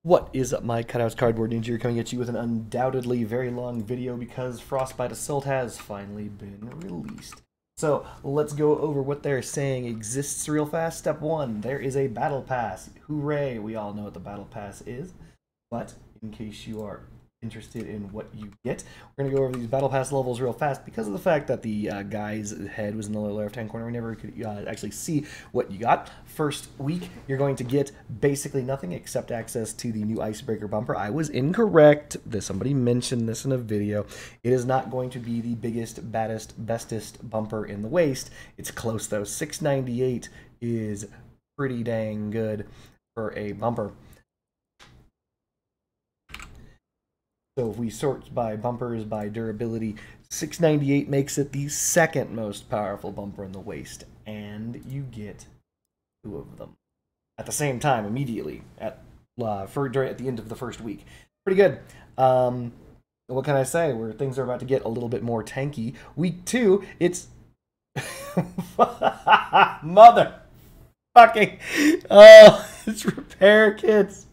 What is up, my cutouts cardboard ninja? Here coming at you with an undoubtedly very long video because Frostbite Assault has finally been released. So let's go over what they're saying exists real fast. Step 1, there is a battle pass. Hooray! We all know what the battle pass is, but in case you are interested in what you get, we're going to go over these battle pass levels real fast because of the fact that the guy's head was in the lower left-hand corner. We never could actually see what you got. First week, you're going to get basically nothing except access to the new Icebreaker bumper. I was incorrect. Somebody mentioned this in a video. It is not going to be the biggest, baddest, bestest bumper in the waste. It's close, though. 698 is pretty dang good for a bumper. So if we sort by bumpers by durability, 698 makes it the second most powerful bumper in the waste, and you get 2 of them at the same time immediately at the end of the first week. Pretty good. What can I say? Where things are about to get a little bit more tanky. Week 2, it's mother fucking it's repair kits.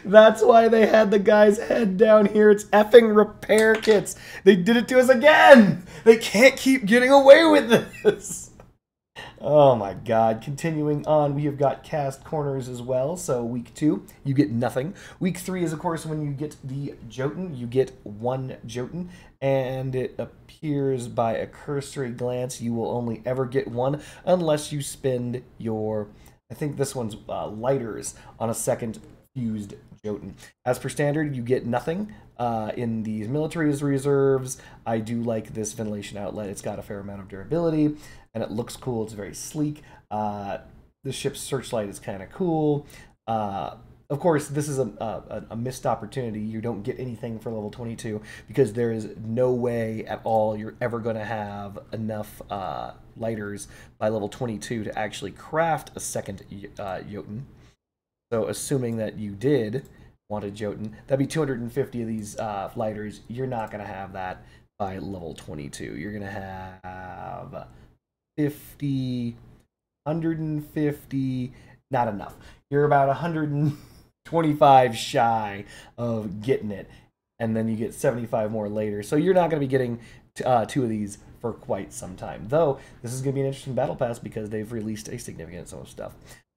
That's why they had the guy's head down here. It's effing repair kits. They did it to us again. They can't keep getting away with this. Oh my god. Continuing on, we have got cast corners as well. So week 2, you get nothing. Week 3 is, of course, when you get the Jotun. You get 1 Jotun, and it appears by a cursory glance you will only ever get 1 unless you spend your, I think this one's lighters on a second fused Jotun. As per standard, you get nothing in these military reserves. I do like this ventilation outlet. It's got a fair amount of durability, and it looks cool. It's very sleek. The ship's searchlight is kind of cool. Of course, this is a missed opportunity. You don't get anything for level 22 because there is no way at all you're ever going to have enough lighters by level 22 to actually craft a second Jotun. So assuming that you did want a Jotun, that'd be 250 of these lighters. You're not going to have that by level 22. You're going to have 50, 150, not enough. You're about 125 shy of getting it, and then you get 75 more later. So you're not going to be getting 2 of these for quite some time. Though, this is going to be an interesting battle pass because they've released a significant amount of stuff.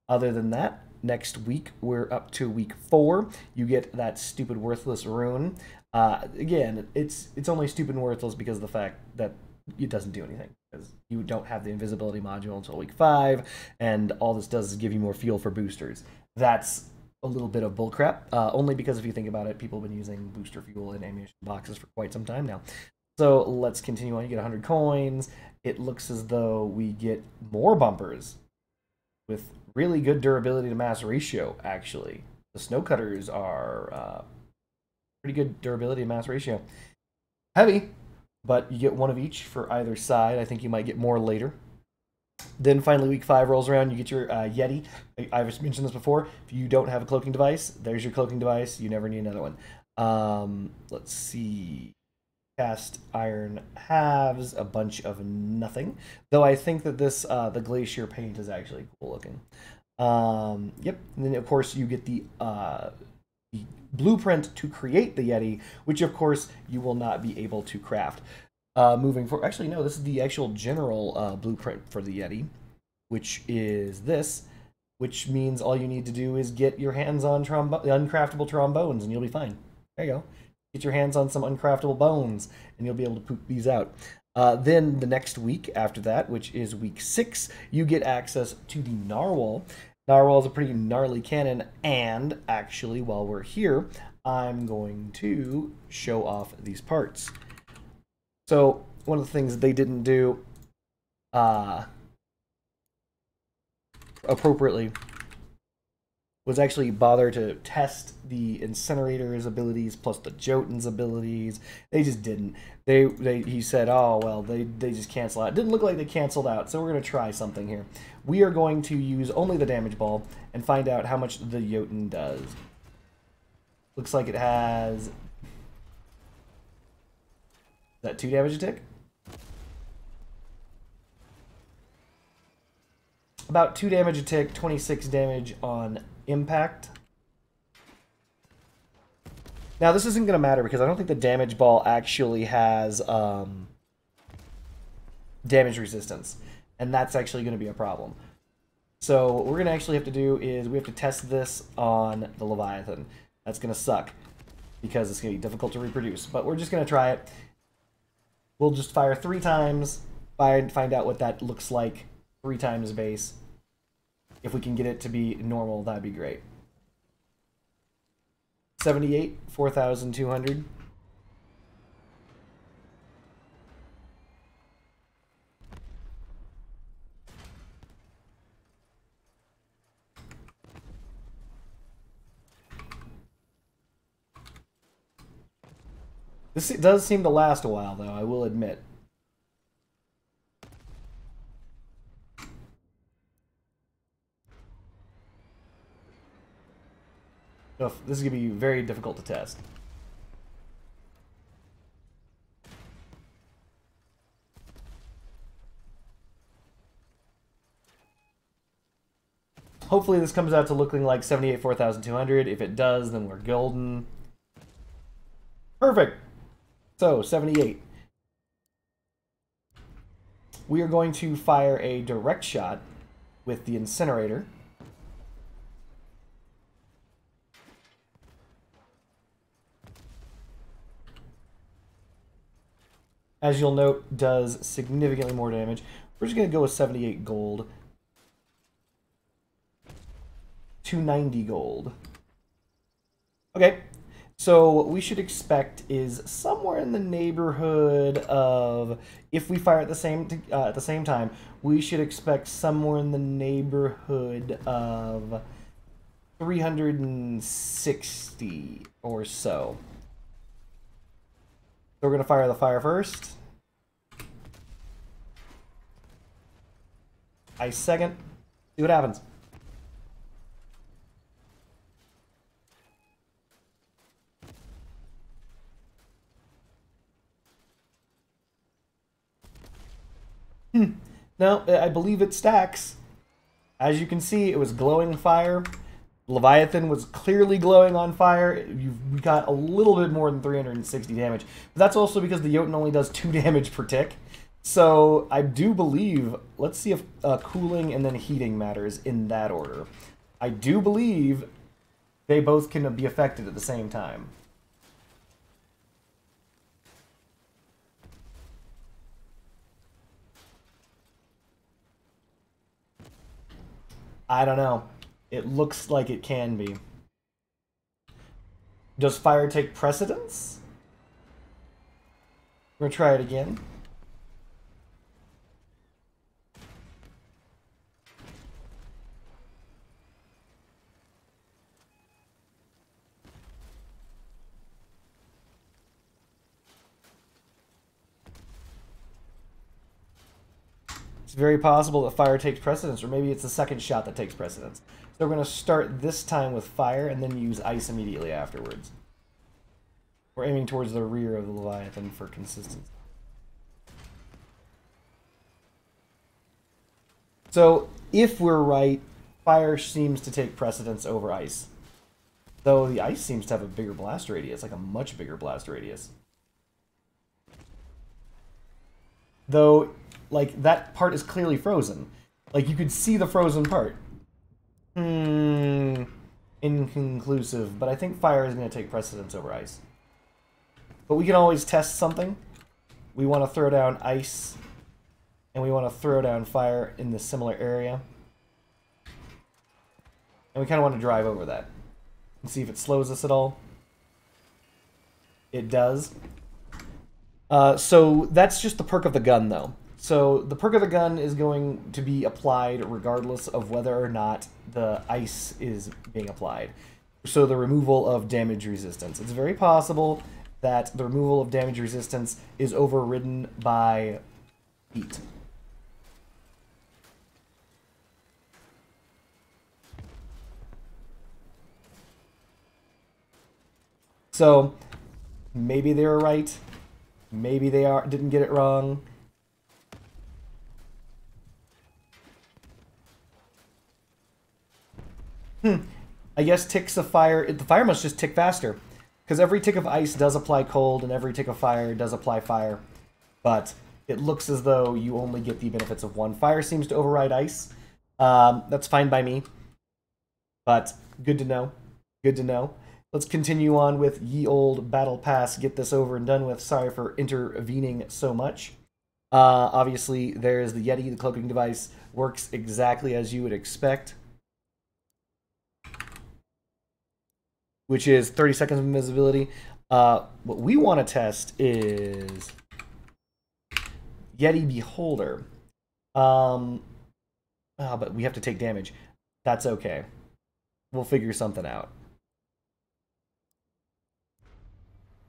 Other than that, next week, we're up to week 4. You get that stupid worthless rune. Again, it's only stupid and worthless because of the fact that it doesn't do anything. Because you don't have the invisibility module until week 5, and all this does is give you more fuel for boosters. That's a little bit of bullcrap, only because if you think about it, people have been using booster fuel in ammunition boxes for quite some time now. So let's continue on. You get 100 coins. It looks as though we get more bumpers with really good durability to mass ratio, actually. The snow cutters are pretty good durability to mass ratio. Heavy, but you get 1 of each for either side. I think you might get more later. Then finally, week 5 rolls around. You get your Yeti. I've mentioned this before. If you don't have a cloaking device, there's your cloaking device. You never need another one. Let's see. Cast iron halves, a bunch of nothing. Though I think that this the glacier paint is actually cool looking. Yep. And then of course you get the blueprint to create the Yeti, which of course you will not be able to craft. Moving forward, actually no, this is the actual general blueprint for the Yeti, which is this, which means all you need to do is get your hands on uncraftable trombones, and you'll be fine. There you go. Get your hands on some uncraftable bones, and you'll be able to poop these out. Then the next week after that, which is week 6, you get access to the Narwhal. Narwhal is a pretty gnarly cannon, and actually, while we're here, I'm going to show off these parts. So, one of the things they didn't do appropriately was actually bother to test the Incinerator's abilities plus the Jotun's abilities. They just didn't. He said, oh, well, they just cancel out. It didn't look like they canceled out, so we're going to try something here. We are going to use only the damage ball and find out how much the Jotun does. Looks like it has... Is that 2 damage a tick? About 2 damage a tick, 26 damage on impact. Now, this isn't going to matter because I don't think the damage ball actually has damage resistance. And that's actually going to be a problem. So what we're going to actually have to do is we have to test this on the Leviathan. That's going to suck because it's going to be difficult to reproduce. But we're just going to try it. We'll just fire 3 times, find out what that looks like 3 times base. If we can get it to be normal, that'd be great. 78, 4,200. This does seem to last a while, though, I will admit. So this is going to be very difficult to test. Hopefully this comes out to looking like 78, 4,200. If it does, then we're golden. Perfect. So, 78. We are going to fire a direct shot with the incinerator. As you'll note, does significantly more damage. We're just going to go with 78 gold. 290 gold. Okay. So what we should expect is somewhere in the neighborhood of, if we fire at the same time, we should expect somewhere in the neighborhood of 360 or so. So we're going to fire the fire first. Ice second. See what happens. No, I believe it stacks. As you can see, it was glowing fire. Leviathan was clearly glowing on fire. We got a little bit more than 360 damage. But that's also because the Jotun only does 2 damage per tick. So I do believe, let's see if cooling and then heating matters in that order. I do believe they both can be affected at the same time. I don't know. It looks like it can be. Does fire take precedence? We're gonna try it again. It's very possible that fire takes precedence, or maybe it's the second shot that takes precedence. So we're going to start this time with fire and then use ice immediately afterwards. We're aiming towards the rear of the Leviathan for consistency. So if we're right, fire seems to take precedence over ice. Though the ice seems to have a bigger blast radius, like a much bigger blast radius. Though, like, that part is clearly frozen. Like, you could see the frozen part. Inconclusive, but I think fire is going to take precedence over ice. But we can always test something. We want to throw down ice, and we want to throw down fire in the similar area. And we kind of want to drive over that and see if it slows us at all. It does. So that's just the perk of the gun, though. So the perk of the gun is going to be applied regardless of whether or not the ice is being applied. So the removal of damage resistance. It's very possible that the removal of damage resistance is overridden by heat. So maybe they were right. Maybe they didn't get it wrong. I guess ticks of fire. The fire must just tick faster. because every tick of ice does apply cold, and every tick of fire does apply fire. But it looks as though you only get the benefits of one. Fire seems to override ice. That's fine by me. But good to know. Good to know. Let's continue on with ye old battle pass. Get this over and done with. Sorry for intervening so much. Obviously, there's the Yeti, the cloaking device. Works exactly as you would expect. Which is 30 seconds of invisibility. What we want to test is Yeti Beholder. But we have to take damage. That's okay. We'll figure something out.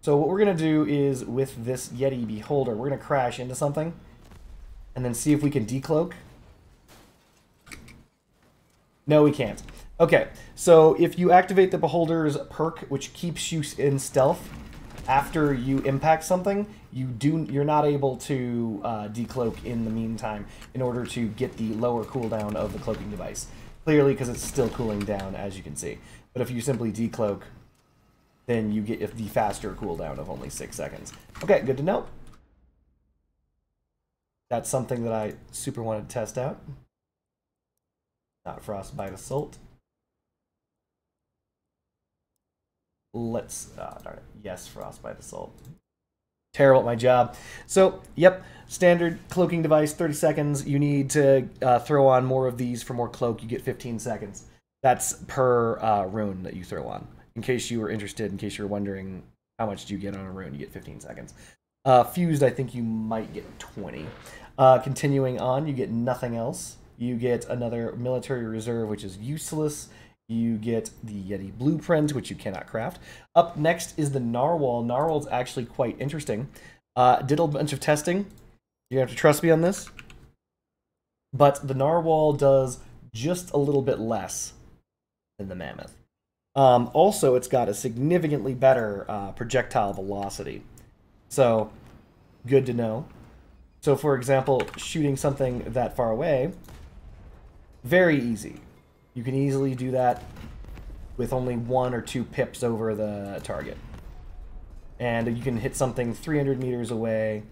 So what we're going to do is, with this Yeti Beholder, we're going to crash into something and then see if we can decloak. No, we can't. Okay, so if you activate the Beholder's perk, which keeps you in stealth after you impact something, you're not able to decloak in the meantime in order to get the lower cooldown of the cloaking device. Clearly, because it's still cooling down, as you can see. But if you simply decloak, then you get the faster cooldown of only 6 seconds. Okay, good to know. That's something that I super wanted to test out. Not Frostbite Assault. Let's, darn it. Yes, Frostbite Assault. Terrible at my job. So, yep, standard cloaking device, 30 seconds. You need to throw on more of these for more cloak. You get 15 seconds. That's per rune that you throw on. In case you were interested, in case you're wondering how much do you get on a rune, you get 15 seconds. Fused, I think you might get 20. Continuing on, you get nothing else. You get another military reserve, which is useless. You get the Yeti blueprint, which you cannot craft. Up next is the Narwhal. Narwhal's actually quite interesting. Did a bunch of testing. You have to trust me on this. But the Narwhal does just a little bit less than the Mammoth. Also, it's got a significantly better projectile velocity. So, good to know. So, for example, shooting something that far away, very easy. You can easily do that with only 1 or 2 pips over the target. And you can hit something 300 meters away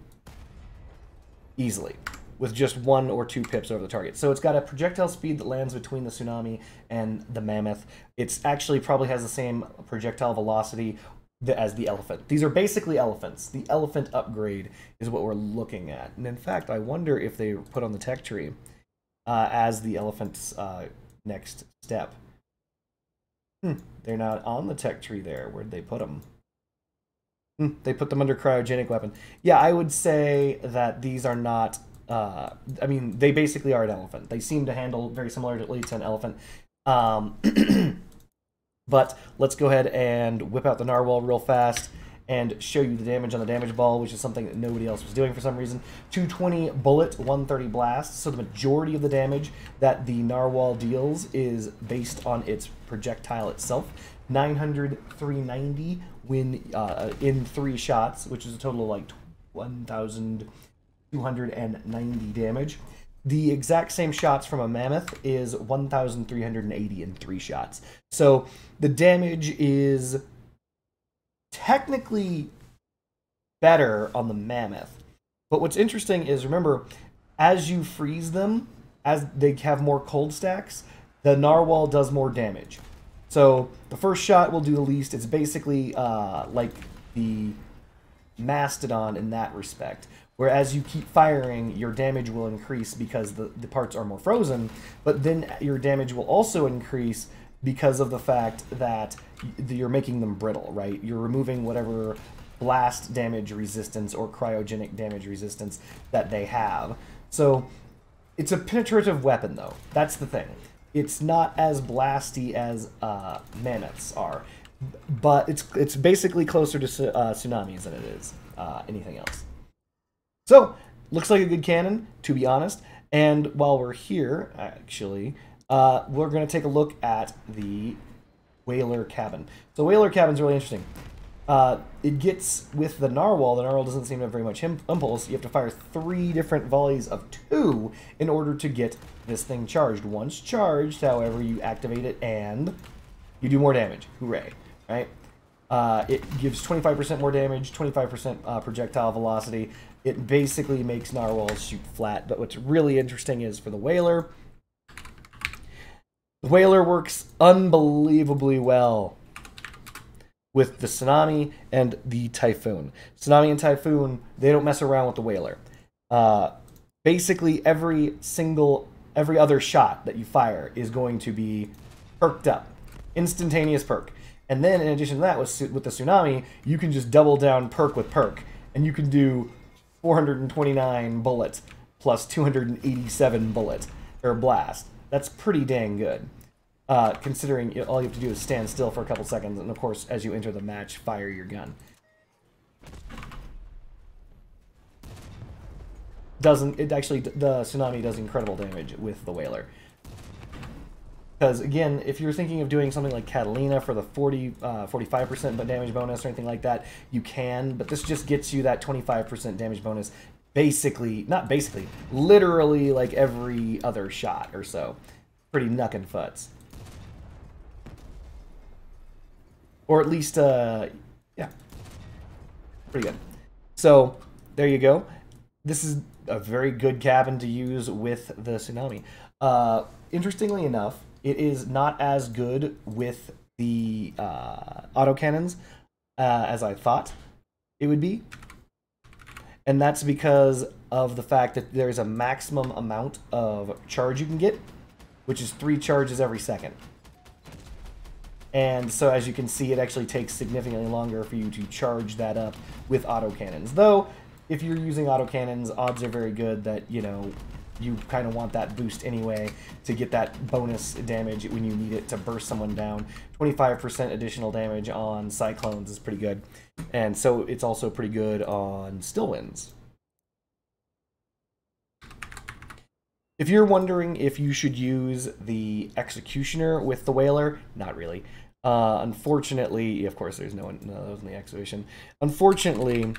easily with just 1 or 2 pips over the target. So it's got a projectile speed that lands between the Tsunami and the Mammoth. It's actually probably has the same projectile velocity as the Elephant. These are basically elephants. The Elephant upgrade is what we're looking at. And in fact, I wonder if they put on the tech tree as the Elephant's next step. They're not on the tech tree there. Where'd they put them? They put them under cryogenic weapon. Yeah, I would say that these are not... I mean, they basically are an elephant. They seem to handle very similarly to an elephant. But let's go ahead and whip out the Narwhal real fast and show you the damage on the damage ball, which is something that nobody else was doing for some reason. 220 bullet, 130 blast. So the majority of the damage that the Narwhal deals is based on its projectile itself. 900, 390 when in 3 shots, which is a total of like 1,290 damage. The exact same shots from a Mammoth is 1,380 in 3 shots. So the damage is technically better on the Mammoth. But what's interesting is, remember, as you freeze them, as they have more cold stacks, the Narwhal does more damage. So the first shot will do the least. It's basically like the Mastodon in that respect. Whereas you keep firing, your damage will increase because the parts are more frozen, but then your damage will also increase because of the fact that you're making them brittle, right? You're removing whatever blast damage resistance or cryogenic damage resistance that they have. So it's a penetrative weapon, though. That's the thing. It's not as blasty as Mammoths are, but it's basically closer to Tsunamis than it is anything else. So, looks like a good cannon, to be honest. And while we're here, actually, we're going to take a look at the Whaler Cabin. So, Whaler Cabin's really interesting. It gets, with the Narwhal doesn't seem to have very much impulse. You have to fire 3 different volleys of 2 in order to get this thing charged. Once charged, however, you activate it and you do more damage. Hooray, right? It gives 25% more damage, 25% projectile velocity. It basically makes narwhals shoot flat. But what's really interesting is for the whaler, the whaler works unbelievably well with the tsunami and the typhoon. Tsunami and typhoon, they don't mess around with the whaler. Basically, every other shot that you fire is going to be perked up, instantaneous perk. And then in addition to that, with the tsunami, you can just double down perk with perk, and you can do 429 bullets plus 287 bullets or blast. That's pretty dang good. Considering all you have to do is stand still for a couple seconds, and of course, as you enter the match, fire your gun. The tsunami does incredible damage with the whaler. Because again, if you're thinking of doing something like Catalina for the 45% damage bonus or anything like that, you can, but this just gets you that 25% damage bonus literally like every other shot or so. Pretty knuckin' futs. Or at least, yeah, pretty good. So, there you go. This is a very good cabin to use with the tsunami. Interestingly enough, it is not as good with the autocannons as I thought it would be. And that's because of the fact that there's a maximum amount of charge you can get, which is 3 charges every second. And so as you can see, it actually takes significantly longer for you to charge that up with autocannons. Though, if you're using autocannons, odds are very good that, you know, you kind of want that boost anyway to get that bonus damage when you need it to burst someone down. 25% additional damage on cyclones is pretty good. And so it's also pretty good on still winds. If you're wondering if you should use the Executioner with the whaler, not really. Unfortunately, of course, there's no one of those in the exhibition. Unfortunately,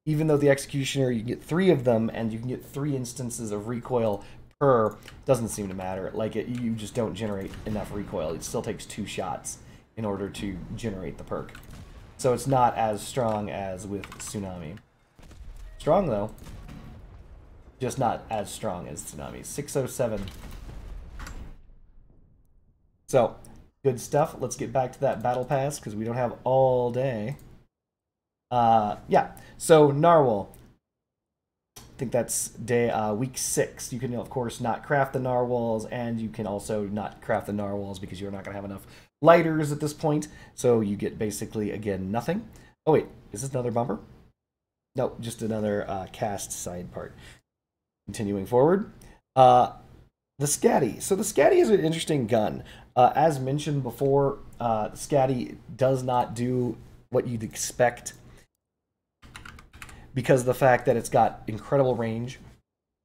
even though the Executioner, you can get 3 of them, and you can get 3 instances of recoil per, doesn't seem to matter. Like, you just don't generate enough recoil. It still takes 2 shots in order to generate the perk. So it's not as strong as with Tsunami. Strong, though. Just not as strong as Tsunami. 607. So, good stuff. Let's get back to that battle pass, because we don't have all day. Yeah, so Narwhal. I think that's week 6. You can, of course, not craft the Narwhals, and you can also not craft the Narwhals because you're not going to have enough lighters at this point. So you get basically, again, nothing. Oh, wait, is this another bumper? No, just another cast side part. Continuing forward. The Scatty. So the Scatty is an interesting gun. As mentioned before, the Scatty does not do what you'd expect because of the fact that it's got incredible range,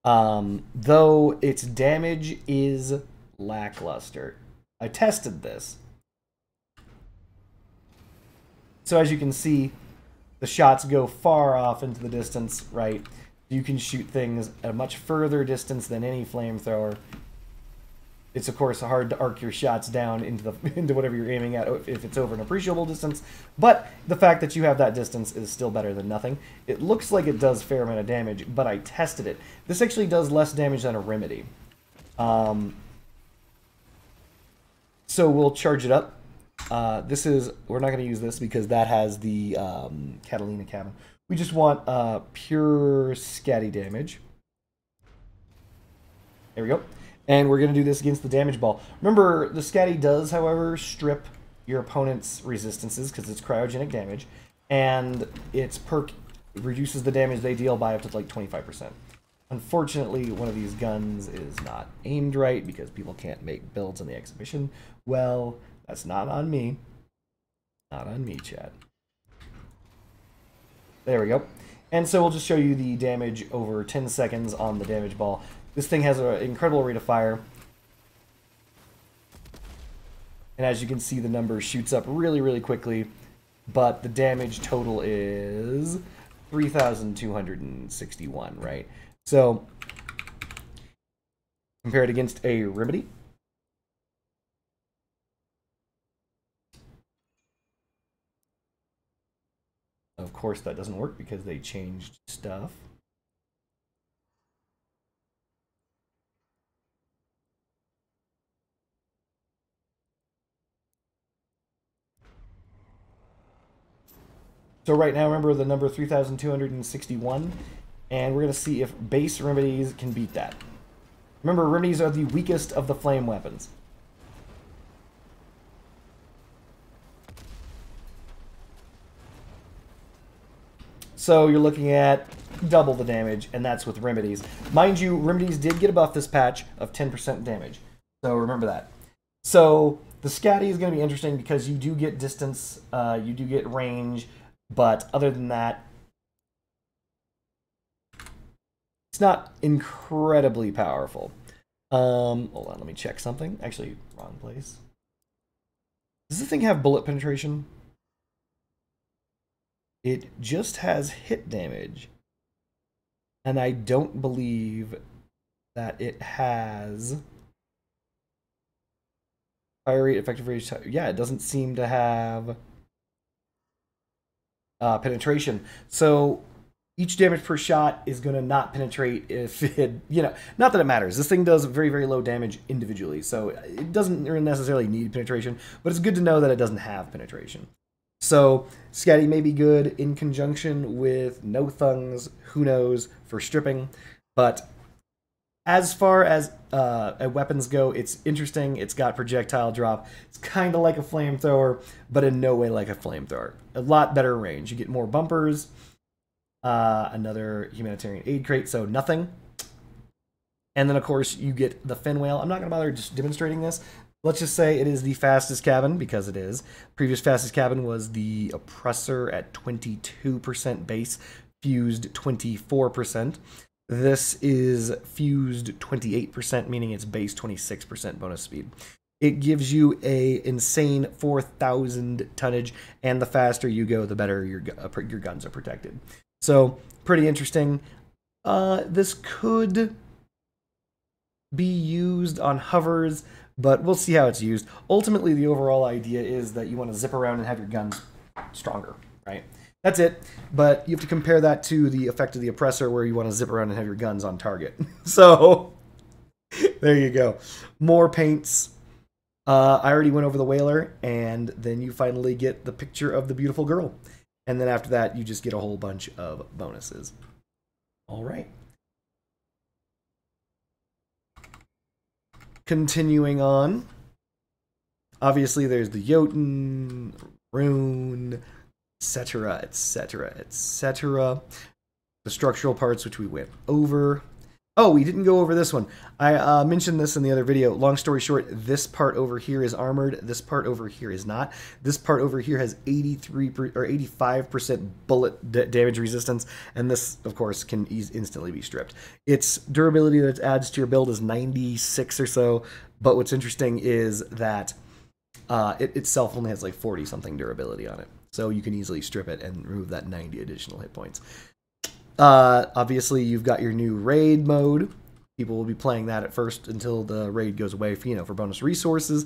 though its damage is lackluster. I tested this. So as you can see, the shots go far off into the distance, right? You can shoot things at a much further distance than any flamethrower. It's, of course, hard to arc your shots down into whatever you're aiming at if it's over an appreciable distance, but the fact that you have that distance is still better than nothing. It looks like it does a fair amount of damage, but I tested it. This actually does less damage than a Remedy. So we'll charge it up. We're not going to use this because that has the Catalina cabin. We just want pure Scatty damage. There we go. And we're going to do this against the damage ball. Remember, the Scatty does, however, strip your opponent's resistances because it's cryogenic damage. And its perk reduces the damage they deal by up to like 25%. Unfortunately, one of these guns is not aimed right because people can't make builds in the exhibition. Well, that's not on me. Not on me, chat. There we go. And so we'll just show you the damage over 10 seconds on the damage ball. This thing has an incredible rate of fire. And as you can see, the number shoots up really, really quickly. But the damage total is 3,261, right? So, compare it against a Remedy. course, that doesn't work because they changed stuff. So right now, remember the number 3,261, and we're going to see if base remedies can beat that. Remember, remedies are the weakest of the flame weapons. So you're looking at double the damage, and that's with remedies. Mind you, remedies did get a buff this patch of 10% damage. So remember that. So the Scatty is going to be interesting because you do get distance, you do get range, but other than that, it's not incredibly powerful. Hold on, let me check something. Actually, wrong place. Does this thing have bullet penetration? It just has hit damage. And I don't believe that it has fire rate, effective rate. Yeah, it doesn't seem to have penetration. So each damage per shot is going to not penetrate if it, not that it matters. This thing does very, very low damage individually. So it doesn't necessarily need penetration, but it's good to know that it doesn't have penetration. So Scatty may be good in conjunction with No Thungs, who knows, for stripping. But as far as weapons go, it's interesting. It's got projectile drop. It's kind of like a flamethrower, but in no way like a flamethrower. A lot better range. You get more bumpers. Another humanitarian aid crate, so nothing. And then, of course, you get the fin whale. I'm not going to bother just demonstrating this. Let's just say it is the fastest cabin, because it is. Previous fastest cabin was the Oppressor at 22% base, fused 24%. This is fused 28%, meaning it's base 26% bonus speed. It gives you a insane 4,000 tonnage, and the faster you go, the better your guns are protected. So, pretty interesting. This could be used on hovers, but we'll see how it's used. Ultimately, the overall idea is that you want to zip around and have your guns stronger, right? That's it. But you have to compare that to the effect of the Oppressor, where you want to zip around and have your guns on target. So, there you go. More paints. I already went over the Whaler, and then you finally get the picture of the beautiful girl. And then after that, you just get a whole bunch of bonuses. All right. Continuing on. Obviously, there's the Jotun, Rune, etc., etc., etc. The structural parts, which we went over. Oh, we didn't go over this one. I mentioned this in the other video. Long story short, this part over here is armored. This part over here is not. This part over here has 85% bullet damage resistance, and this, of course, can instantly be stripped. Its durability that it adds to your build is 96 or so, but what's interesting is that it itself only has like 40-something durability on it, so you can easily strip it and remove that 90 additional hit points. Obviously, you've got your new raid mode. People will be playing that at first until the raid goes away for bonus resources.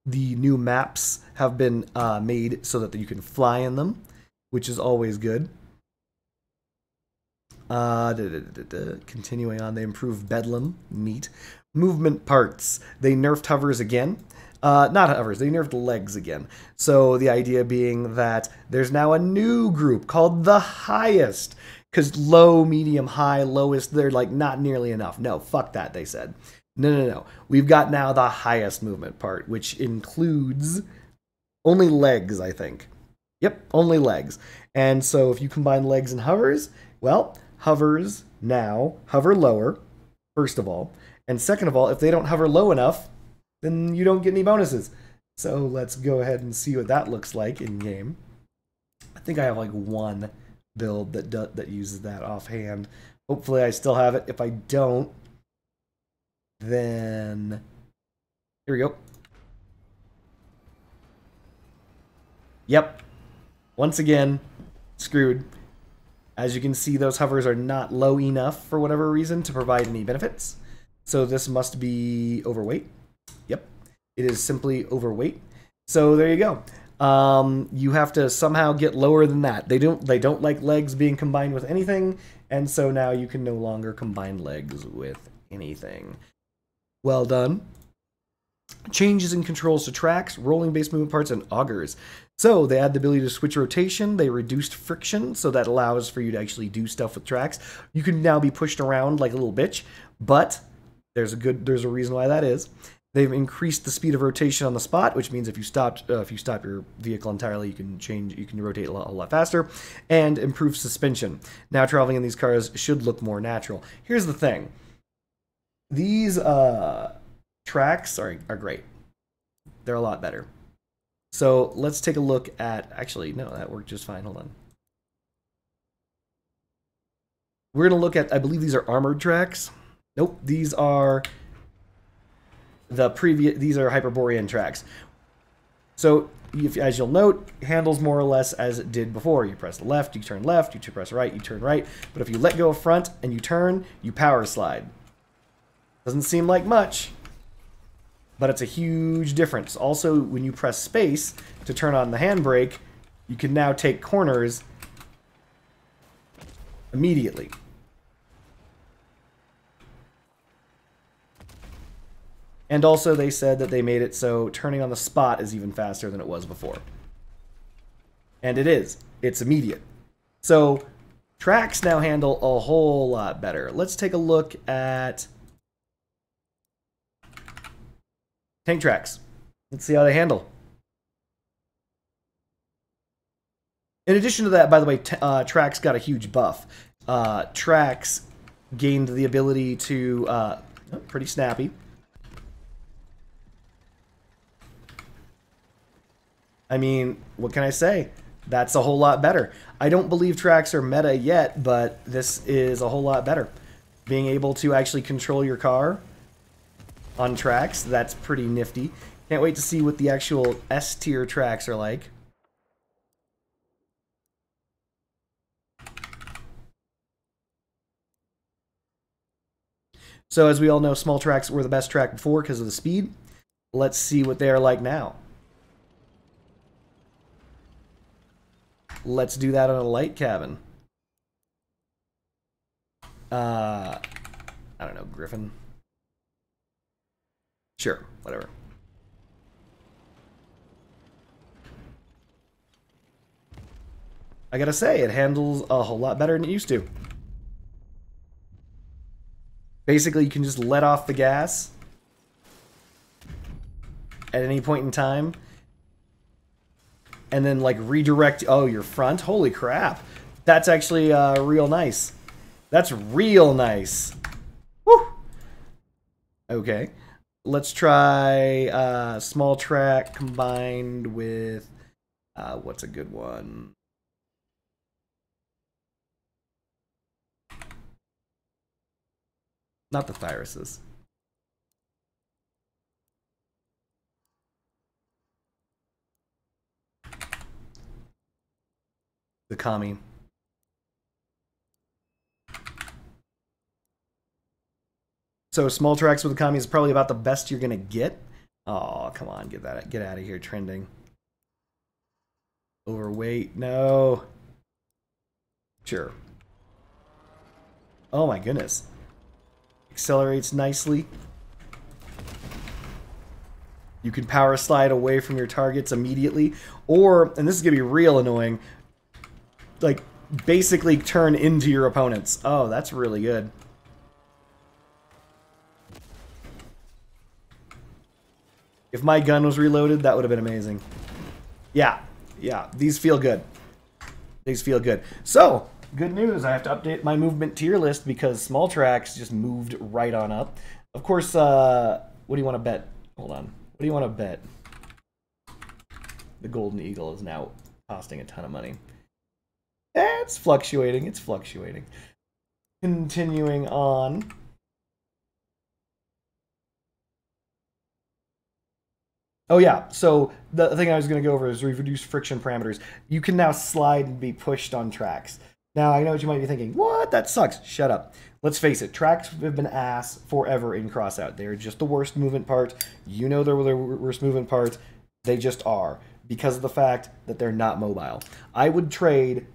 The new maps have been made so that you can fly in them, which is always good. Continuing on, they improved Bedlam. Neat. Movement parts. They nerfed hovers again. Not hovers, they nerfed legs again. So the idea being that there's now a new group called the Highest. Because low, medium, high, lowest, they're like not nearly enough. No, fuck that, they said. No. We've got now the highest movement part, which includes only legs, I think. Yep, only legs. And so if you combine legs and hovers, well, hovers now hover lower, first of all. And second of all, if they don't hover low enough, then you don't get any bonuses. So let's go ahead and see what that looks like in game. I think I have like one build that uses that offhand. Hopefully I still have it. If I don't, then here we go. Yep. Once again, screwed. As you can see, those hovers are not low enough for whatever reason to provide any benefits. So this must be overweight. Yep. It is simply overweight. So there you go. You have to somehow get lower than that. They don't like legs being combined with anything, and so now you can no longer combine legs with anything. Well done. Changes in controls to tracks, rolling base movement parts, and augers. So they add the ability to switch rotation. They reduced friction, so that allows for you to actually do stuff with tracks. You can now be pushed around like a little bitch, but there's a reason why that is. They've increased the speed of rotation on the spot, which means if you stop your vehicle entirely, you can rotate a lot faster, and improve suspension. Now traveling in these cars should look more natural. Here's the thing: these tracks are great. They're a lot better. So let's take a look at. Actually, no, that worked just fine. Hold on. We're gonna look at. I believe these are armored tracks. Nope, these are these are Hyperborean tracks. So as you'll note, handles more or less as it did before. You press left, you turn left, you press right, you turn right. But if you let go of front and you turn, you power slide. Doesn't seem like much, but it's a huge difference. Also, when you press space to turn on the handbrake, you can now take corners immediately. And also they said that they made it so turning on the spot is even faster than it was before. And it is. It's immediate. So tracks now handle a whole lot better. Let's take a look at tank tracks. Let's see how they handle. In addition to that, by the way, tracks got a huge buff. Tracks gained the ability to, pretty snappy. I mean, what can I say? That's a whole lot better. I don't believe tracks are meta yet, but this is a whole lot better. Being able to actually control your car on tracks, that's pretty nifty. Can't wait to see what the actual S-tier tracks are like. So as we all know, small tracks were the best track before because of the speed. Let's see what they are like now. Let's do that on a light cabin. I don't know, Griffin. Sure, whatever. I gotta say, it handles a whole lot better than it used to. Basically, you can just let off the gas at any point in time. And then, like, redirect... Oh, your front? Holy crap. That's actually real nice. That's real nice. Woo! Okay. Let's try small track combined with... what's a good one? Not the Thyruses. The Kami. So small tracks with the Kami is probably about the best you're gonna get. Oh, come on, get out of here, trending. Overweight, no. Sure. Oh my goodness. Accelerates nicely. You can power slide away from your targets immediately, or, and this is gonna be real annoying, like basically turn into your opponents. Oh, that's really good. If my gun was reloaded, that would have been amazing. Yeah, these feel good. These feel good. So, good news, I have to update my movement tier list because small tracks just moved right on up. Of course, what do you want to bet? Hold on. What do you want to bet? The Golden Eagle is now costing a ton of money. It's fluctuating. It's fluctuating. Continuing on. Oh yeah, so the thing I was going to go over is reduce friction parameters. You can now slide and be pushed on tracks. Now, I know what you might be thinking. What? That sucks. Shut up. Let's face it. Tracks have been ass forever in Crossout. They're just the worst movement part. You know they're the worst movement part. They just are. because of the fact that they're not mobile. I would trade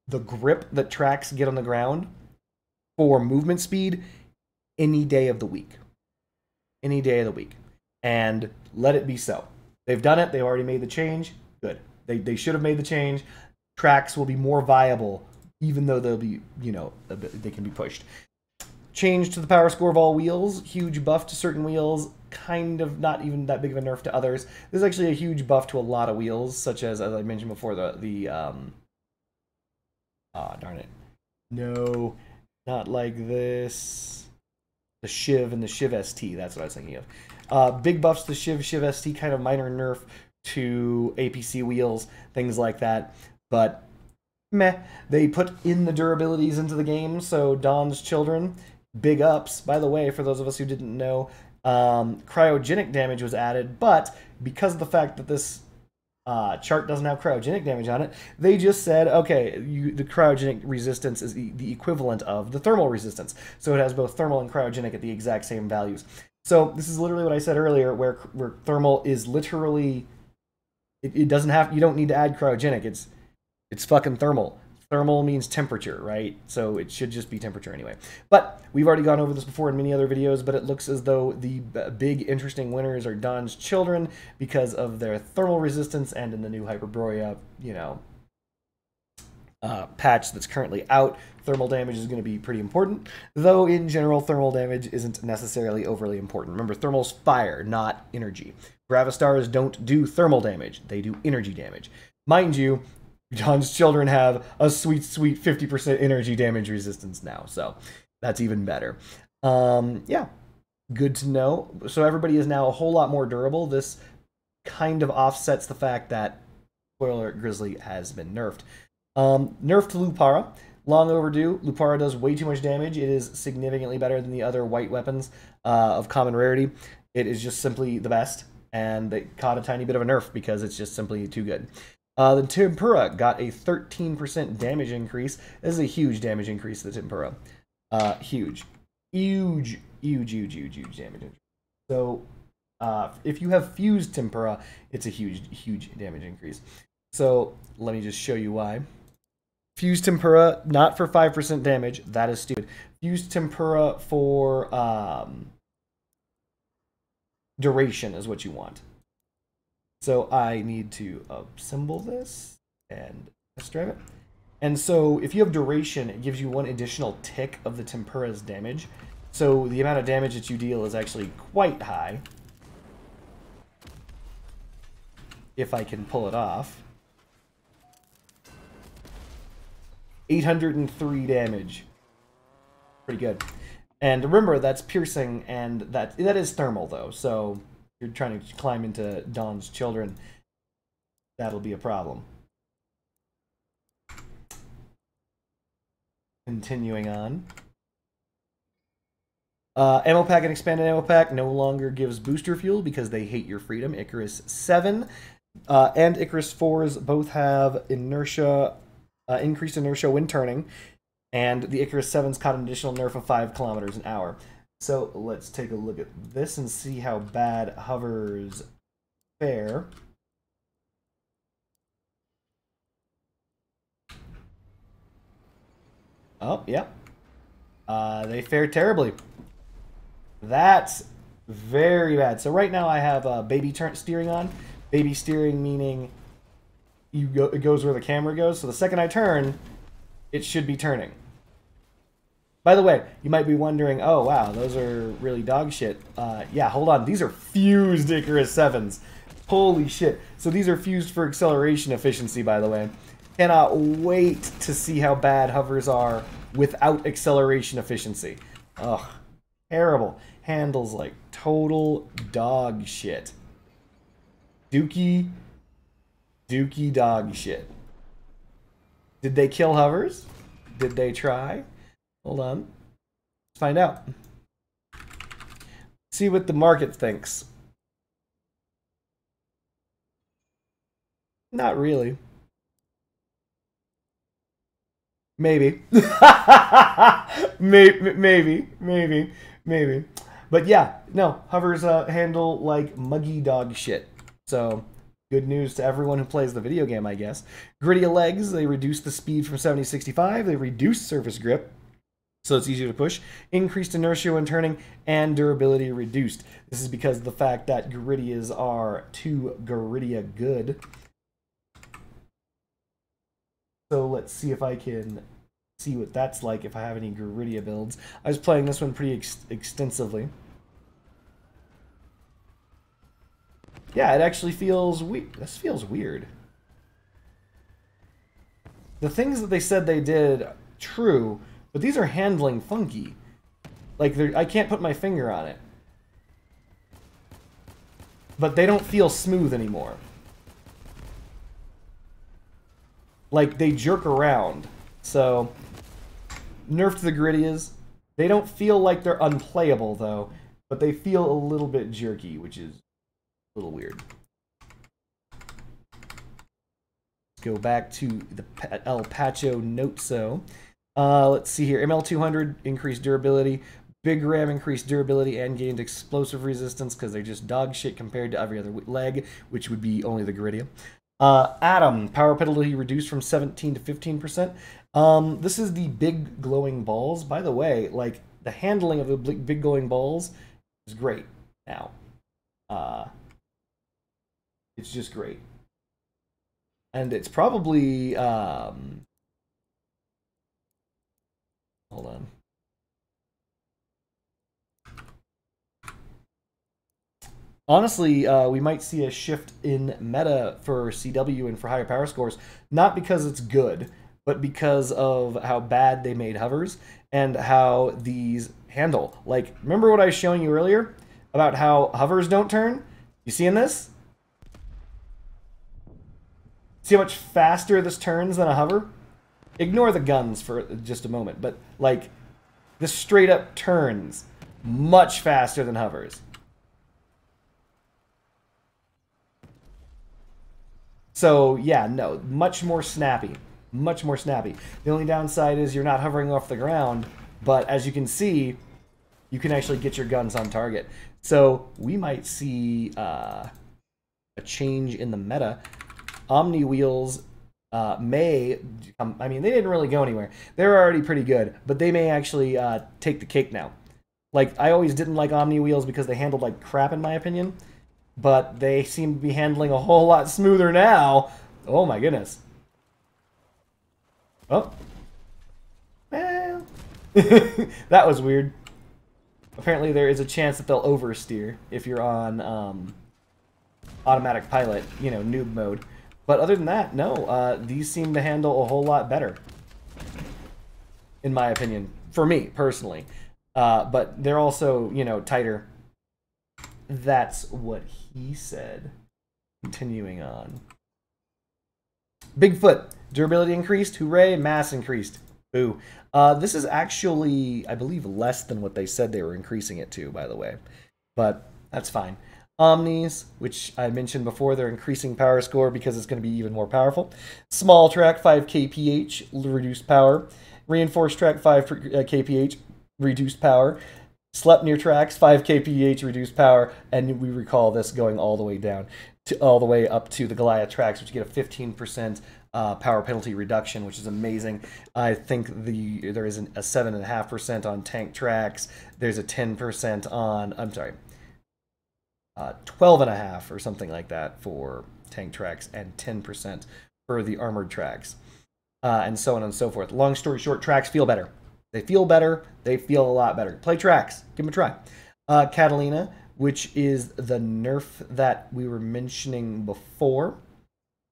the grip that tracks get on the ground for movement speed any day of the week. Any day of the week. And let it be so. They've done it. They've already made the change. Good. They should have made the change. Tracks will be more viable, even though they'll be, you know, they can be pushed. Change to the power score of all wheels. Huge buff to certain wheels. Kind of not even that big of a nerf to others. There's actually a huge buff to a lot of wheels, such as I mentioned before, darn it. No, not like this. The Shiv and the Shiv ST, that's what I was thinking of. Big buffs to Shiv ST, kind of minor nerf to APC wheels, things like that. But, meh. They put in the durabilities into the game, so Dawn's Children, big ups. By the way, for those of us who didn't know, cryogenic damage was added, but because of the fact that this chart doesn't have cryogenic damage on it, they just said, okay, the cryogenic resistance is the equivalent of the thermal resistance. So it has both thermal and cryogenic at the exact same values. So this is literally what I said earlier, where thermal is literally, it doesn't have, you don't need to add cryogenic. It's fucking thermal. Thermal means temperature, right? So it should just be temperature anyway. But we've already gone over this before in many other videos, but it looks as though the big interesting winners are Dawn's Children because of their thermal resistance, and in the new Hyperborea, you know, patch that's currently out, thermal damage is going to be pretty important, though in general thermal damage isn't necessarily overly important. Remember, thermal's fire, not energy. Gravistars don't do thermal damage, they do energy damage. Mind you, Dawn's Children have a sweet 50% energy damage resistance now, so that's even better. Yeah, good to know. So everybody is now a whole lot more durable. This kind of offsets the fact that, spoiler alert, Grizzly has been nerfed. Nerf to Lupara. Long overdue. Lupara does way too much damage. It is significantly better than the other white weapons of common rarity. It is just simply the best, and they caught a tiny bit of a nerf because it's just simply too good. The Tempura got a 13% damage increase. This is a huge damage increase to the Tempura. Huge damage increase. So if you have fused Tempura, it's a huge damage increase. So let me just show you why. Fused Tempura, not for 5% damage. That is stupid. Fused Tempura for duration is what you want. So I need to assemble this and test drive it. And so if you have duration, it gives you one additional tick of the Tempura's damage. So the amount of damage that you deal is actually quite high. If I can pull it off. 803 damage. Pretty good. And remember, that's piercing, and that is thermal, though. So if you're trying to climb into Dawn's Children, that'll be a problem. Continuing on. Ammo pack and expanded ammo pack no longer gives booster fuel because they hate your freedom. Icarus 7 and Icarus 4s both have inertia, increased inertia when turning, and the Icarus 7's caught an additional nerf of 5 kilometers an hour. So let's take a look at this and see how bad hovers fare. Oh, yeah. They fare terribly. That's very bad. So right now I have baby steering on. Baby steering meaning it goes where the camera goes. So the second I turn, it should be turning. By the way, you might be wondering, oh wow, those are really dog shit. Yeah, hold on. These are fused Icarus 7s. Holy shit. So these are fused for acceleration efficiency, by the way. Cannot wait to see how bad hovers are without acceleration efficiency. Ugh. Terrible. Handles like total dog shit. Dookie dog shit. Did they kill hovers? Did they try? Hold on. Let's find out. See what the market thinks. Not really. Maybe. Maybe. But yeah, no, hovers handle like muggy dog shit. So Good news to everyone who plays the video game, I guess. Gritty legs, they reduce the speed from 70 to 65. They reduce surface grip, so it's easier to push. Increased inertia when turning, and durability reduced. This is because of the fact that Grittias are too Grittia good. So let's see if I can see what that's like if I have any Grittia builds. I was playing this one pretty extensively. Yeah, it actually feels weird. This feels weird. The things that they said they did, true, but these are handling funky. Like, I can't put my finger on it. But they don't feel smooth anymore. Like, they jerk around. So, nerf to the Grittias. They don't feel like they're unplayable, though. But they feel a little bit jerky, which is a little weird. Let's go back to the El Pacho Notso. Let's see here. ML200 increased durability. Big Ram increased durability and gained explosive resistance because they're just dog shit compared to every other leg, which would be only the Grittia. Atom, power penalty reduced from 17 to 15%. This is the big glowing balls. By the way, like, the handling of the big glowing balls is great now. It's just great. And it's probably, hold on. Honestly, we might see a shift in meta for CW and for higher power scores, not because it's good, but because of how bad they made hovers and how these handle. Like, remember what I was showing you earlier about how hovers don't turn? You seeing this? See how much faster this turns than a hover? Ignore the guns for just a moment, but, like, this straight up turns much faster than hovers. So, yeah, no, much more snappy. Much more snappy. The only downside is you're not hovering off the ground, but as you can see, you can actually get your guns on target. So, we might see a change in the meta. Omni wheels may, I mean, they didn't really go anywhere. They're already pretty good, but they may actually take the cake now. Like, I always didn't like Omni wheels because they handled like crap, in my opinion. But they seem to be handling a whole lot smoother now. Oh my goodness. Oh. Well. That was weird. Apparently there is a chance that they'll oversteer if you're on automatic pilot, you know, noob mode. But other than that, no. These seem to handle a whole lot better. In my opinion. For me, personally. But they're also, you know, tighter. That's what he said. Continuing on. Bigfoot. Durability increased. Hooray. Mass increased. Boo. This is actually, I believe, less than what they said they were increasing it to, by the way. But that's fine. Omnis, which I mentioned before, they're increasing power score because it's going to be even more powerful. Small track, 5 kph, reduced power. Reinforced track, 5 kph, reduced power. Sleipnir tracks, 5 kph, reduced power. And we recall this going all the way down, all the way up to the Goliath tracks, which get a 15% power penalty reduction, which is amazing. I think there is a 7.5% on tank tracks. There's a 10% on, I'm sorry, 12.5 or something like that for tank tracks, and 10% for the armored tracks, and so on and so forth. Long story short, tracks feel better. They feel better. They feel a lot better. Play tracks. Give them a try. Catalina, which is the nerf that we were mentioning before.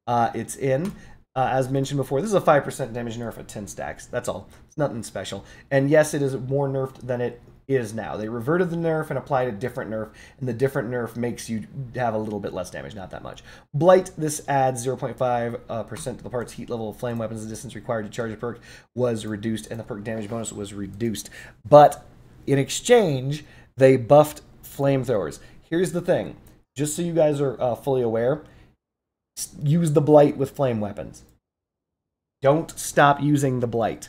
It's in. As mentioned before, this is a 5% damage nerf at 10 stacks. That's all. It's nothing special. And yes, it is more nerfed than it is now. They reverted the nerf and applied a different nerf, and the different nerf makes you have a little bit less damage, not that much. Blight, this adds 0.5% to the part's heat level of flame weapons. The distance required to charge a perk was reduced, and the perk damage bonus was reduced. But in exchange, they buffed flamethrowers. Here's the thing, just so you guys are fully aware, use the Blight with flame weapons. Don't stop using the Blight.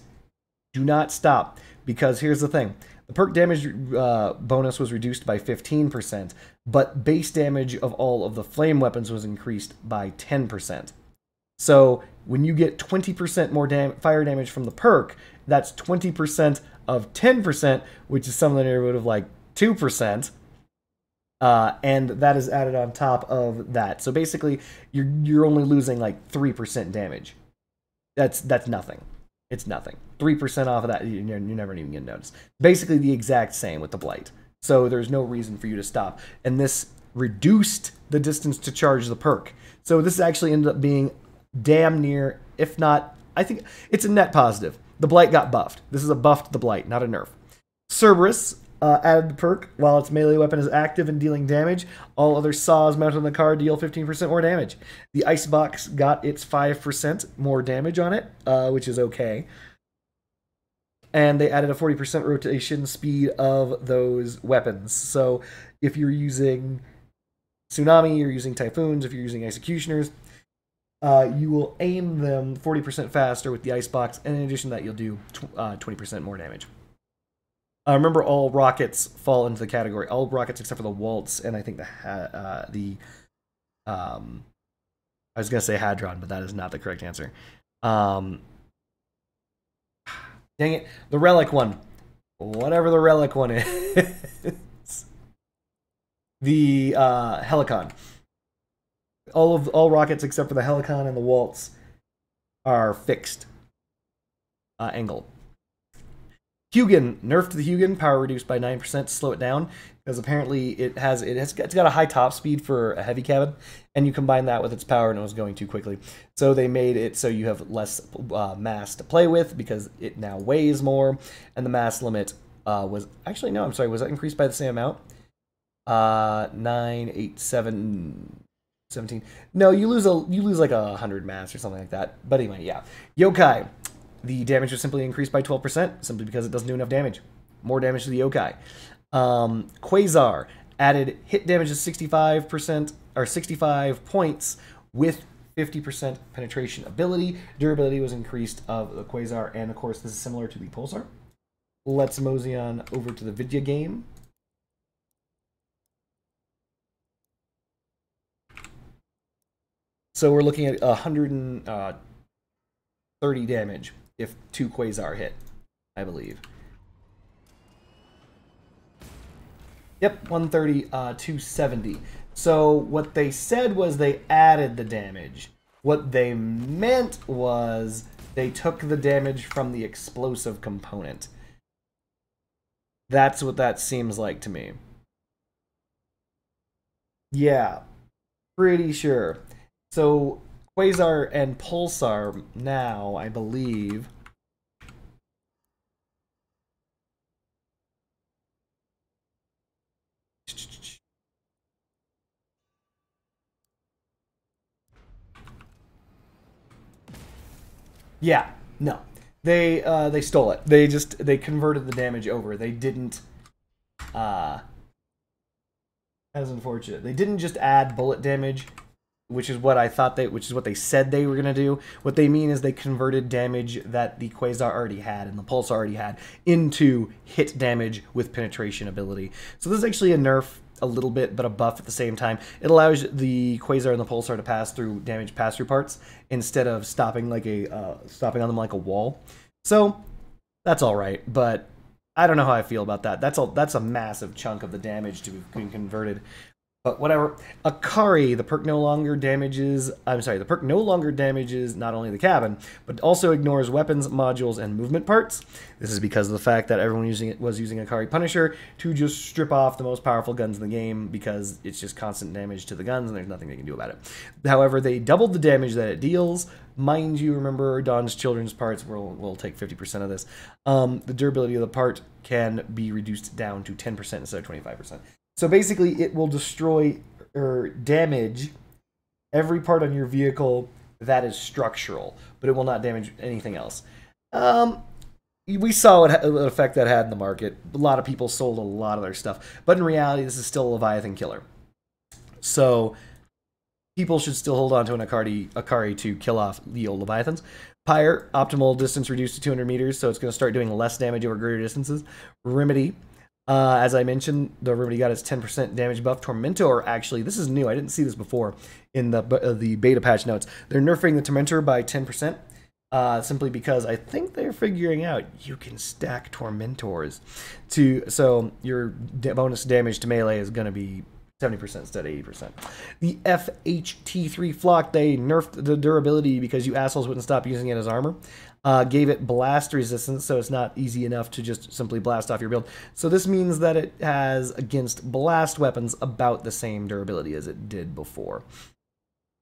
Do not stop, because here's the thing. The perk damage bonus was reduced by 15%, but base damage of all of the flame weapons was increased by 10%. So when you get 20% more fire damage from the perk, that's 20% of 10%, which is something in the neighborhood of like 2%. And that is added on top of that. So basically, you're only losing like 3% damage. That's nothing. It's nothing. 3% off of that, you're never even going to notice. Basically the exact same with the Blight. So there's no reason for you to stop. And this reduced the distance to charge the perk. So this actually ended up being damn near, if not, I think it's a net positive. The Blight got buffed. This is a buff to the Blight, not a nerf. Cerberus added the perk. While its melee weapon is active and dealing damage, all other saws mounted on the card deal 15% more damage. The Icebox got its 5% more damage on it, which is okay. And they added a 40% rotation speed of those weapons. So if you're using Tsunami, you're using Typhoons, if you're using Executioners, you will aim them 40% faster with the Icebox, and in addition to that, you'll do 20% more damage. Remember, all rockets fall into the category. All rockets except for the Waltz, and I think I was going to say Hadron, but that is not the correct answer. Dang it. The Relic one. Whatever the Relic one is. The Helicon. All rockets except for the Helicon and the Waltz are fixed. Angled. Hugin, nerfed the Hugin, power reduced by 9% to slow it down, because apparently it's got a high top speed for a heavy cabin, and you combine that with its power and it was going too quickly. So they made it so you have less mass to play with, because it now weighs more, and the mass limit was, actually no, I'm sorry, was that increased by the same amount? 9, 8, 7, 17. No, you lose like 100 mass or something like that. But anyway, yeah. Yokai. The damage was simply increased by 12%, simply because it doesn't do enough damage. More damage to the Yokai. Quasar added hit damage of 65%, or 65 points with 50% penetration ability. Durability was increased of the Quasar, and of course this is similar to the Pulsar. Let's mosey on over to the video game. So we're looking at 130 damage if 2 Quasar hit, I believe. Yep, 130, 270. So what they said was they added the damage. What they meant was they took the damage from the explosive component. That's what that seems like to me. Yeah, pretty sure. So Quasar and Pulsar now, I believe. Yeah, no. They stole it. They converted the damage over. They didn't that's unfortunate. They didn't just add bullet damage, which is what they said they were going to do. What they mean is they converted damage that the Quasar already had and the Pulsar already had into hit damage with penetration ability. So this is actually a nerf a little bit, but a buff at the same time. It allows the Quasar and the Pulsar to pass through damage pass-through parts instead of stopping on them like a wall. So that's all right, but I don't know how I feel about that. That's a massive chunk of the damage to be converted. But whatever. Akari, the perk no longer damages not only the cabin, but also ignores weapons, modules, and movement parts. This is because of the fact that everyone was using Akari Punisher to just strip off the most powerful guns in the game, because it's just constant damage to the guns and there's nothing they can do about it. However, they doubled the damage that it deals. Mind you, remember, Dawn's Children's parts will take 50% of this. The durability of the part can be reduced down to 10% instead of 25%. So basically, it will destroy or damage every part on your vehicle that is structural, but it will not damage anything else. We saw what effect that had in the market. A lot of people sold a lot of their stuff, but in reality, this is still a Leviathan killer. So people should still hold on to an Akari to kill off the old Leviathans. Pyre, optimal distance reduced to 200 meters, so it's going to start doing less damage over greater distances. Remedy, As I mentioned, everybody got its 10% damage buff. Tormentor, actually, this is new. I didn't see this before in the beta patch notes. They're nerfing the Tormentor by 10%, simply because I think they're figuring out you can stack Tormentors. So your bonus damage to melee is going to be 70% instead of 80%. The FHT3 Flock, they nerfed the durability because you assholes wouldn't stop using it as armor. Gave it blast resistance, so it's not easy enough to just simply blast off your build. So this means that it has, against blast weapons, about the same durability as it did before.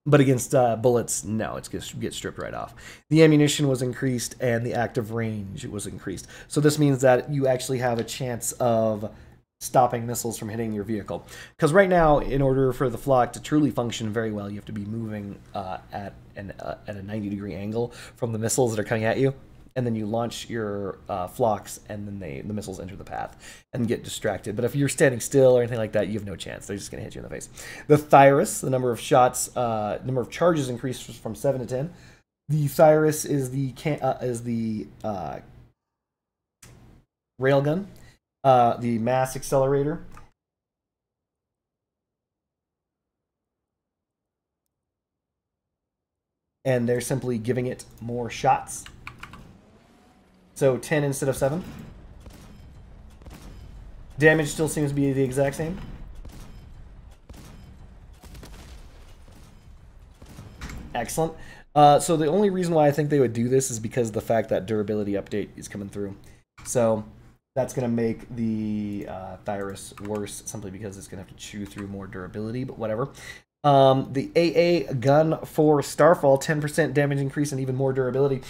But against bullets, no, it gets stripped right off. The ammunition was increased, and the active range was increased. So this means that you actually have a chance of stopping missiles from hitting your vehicle. Because right now, in order for the Flock to truly function very well, you have to be moving at a 90-degree angle from the missiles that are coming at you. And then you launch your Flocks, and then the missiles enter the path and get distracted. But if you're standing still or anything like that, you have no chance. They're just going to hit you in the face. The Thyrus, the number of shots, number of charges increased from 7 to 10. The Thyrus is the railgun. The mass accelerator. And they're simply giving it more shots. So 10 instead of 7. Damage still seems to be the exact same. Excellent. So the only reason why I think they would do this is because of the fact that durability update is coming through. So that's going to make the Thyrus worse, simply because it's going to have to chew through more durability, but whatever. The AA gun for Starfall, 10% damage increase and even more durability.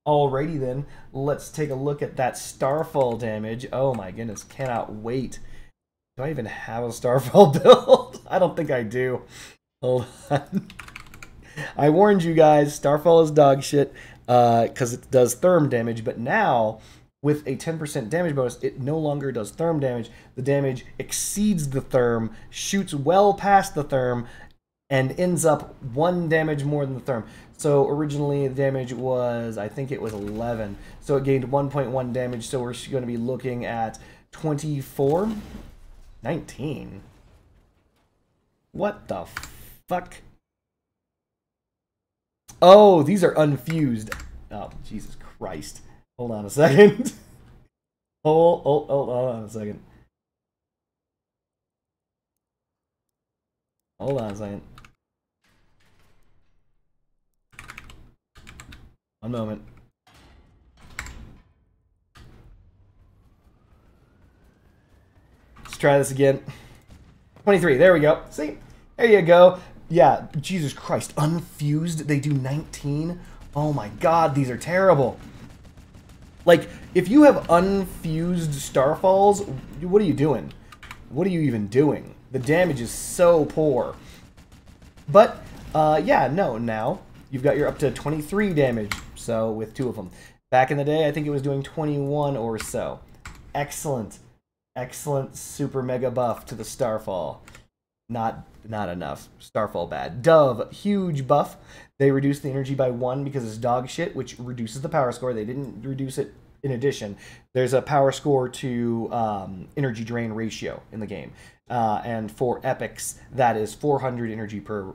Alrighty then, let's take a look at that Starfall damage. Oh my goodness, cannot wait. Do I even have a Starfall build? I don't think I do. Hold on. I warned you guys, Starfall is dog shit because it does therm damage, but now with a 10% damage bonus, it no longer does therm damage. The damage exceeds the therm, shoots well past the therm, and ends up 1 damage more than the therm. So originally the damage was, I think it was 11. So it gained 1.1 damage, so we're going to be looking at 24? 19? What the fuck? Oh, these are unfused. Oh, Jesus Christ. Hold on a second. Hold on a second. Hold on a second. One moment. Let's try this again. 23, there we go. See? There you go. Yeah, Jesus Christ. Unfused, they do 19? Oh my god, these are terrible. Like, if you have unfused Starfalls, what are you doing? What are you even doing? The damage is so poor. But, yeah, no, now you've got your up to 23 damage, so with 2 of them. Back in the day, I think it was doing 21 or so. Excellent. Excellent super mega buff to the Starfall. Not enough. Starfall bad. Dove, huge buff. They reduced the energy by 1 because it's dog shit, which reduces the power score. They didn't reduce it in addition. There's a power score to energy drain ratio in the game. And for epics, that is 400 energy per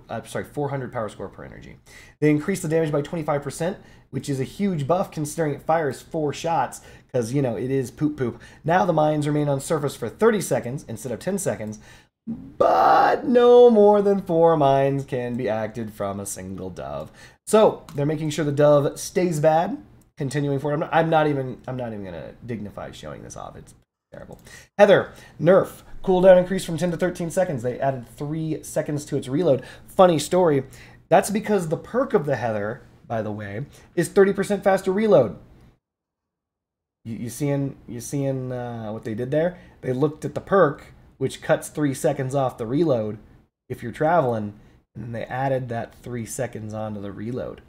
400 power score per energy. They increased the damage by 25%, which is a huge buff considering it fires 4 shots, because, you know, it is poop poop. Now the mines remain on surface for 30 seconds instead of 10 seconds, but no more than 4 mines can be acted from a single dove. So they're making sure the dove stays bad, continuing forward. I'm not even gonna dignify showing this off. It's terrible. Heather, nerf. Cooldown increased from 10 to 13 seconds. They added 3 seconds to its reload. Funny story. That's because the perk of the Heather, by the way, is 30% faster reload. You seeing what they did there? They looked at the perk, which cuts 3 seconds off the reload if you're traveling, and then they added that 3 seconds onto the reload.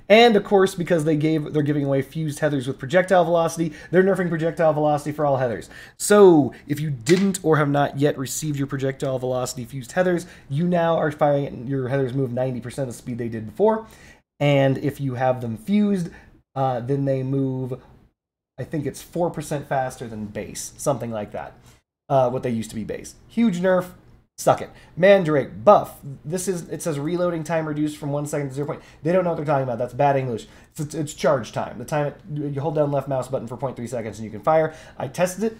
And of course, because they're giving away fused Heathers with projectile velocity, they're nerfing projectile velocity for all Heathers. So if you didn't or have not yet received your projectile velocity fused Heathers, you now are firing it, your Heathers move 90% of the speed they did before. And if you have them fused, then they move I think it's 4% faster than base, something like that. What they used to be base. Huge nerf. Suck it. Mandrake, buff. It says reloading time reduced from 1 second to 0. They don't know what they're talking about. That's bad English. It's charge time. The time you hold down left mouse button for 0.3 seconds and you can fire. I tested it.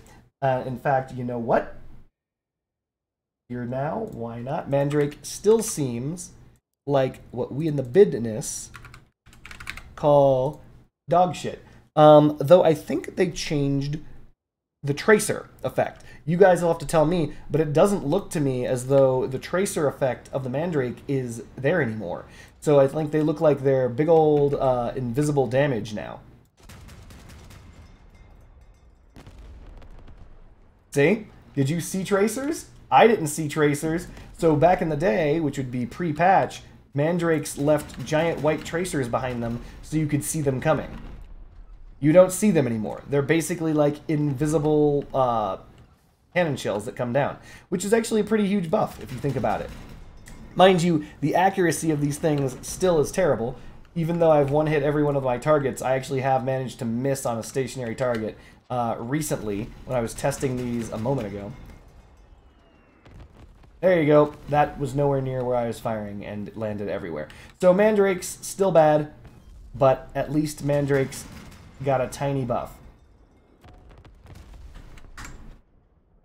In fact, you know what? Here now, why not? Mandrake still seems like what we in the business call dog shit. Though I think they changed the tracer effect. You guys will have to tell me, but it doesn't look to me as though the tracer effect of the Mandrake is there anymore. So I think they look like they're big old invisible damage now. See? Did you see tracers? I didn't see tracers. So back in the day, which would be pre-patch, Mandrakes left giant white tracers behind them so you could see them coming. You don't see them anymore. They're basically like invisible cannon shells that come down, which is actually a pretty huge buff if you think about it. Mind you, the accuracy of these things still is terrible. Even though I've one-hit every one of my targets, I actually have managed to miss on a stationary target recently when I was testing these a moment ago. There you go. That was nowhere near where I was firing and it landed everywhere. So Mandrake's still bad, but at least Mandrake's got a tiny buff.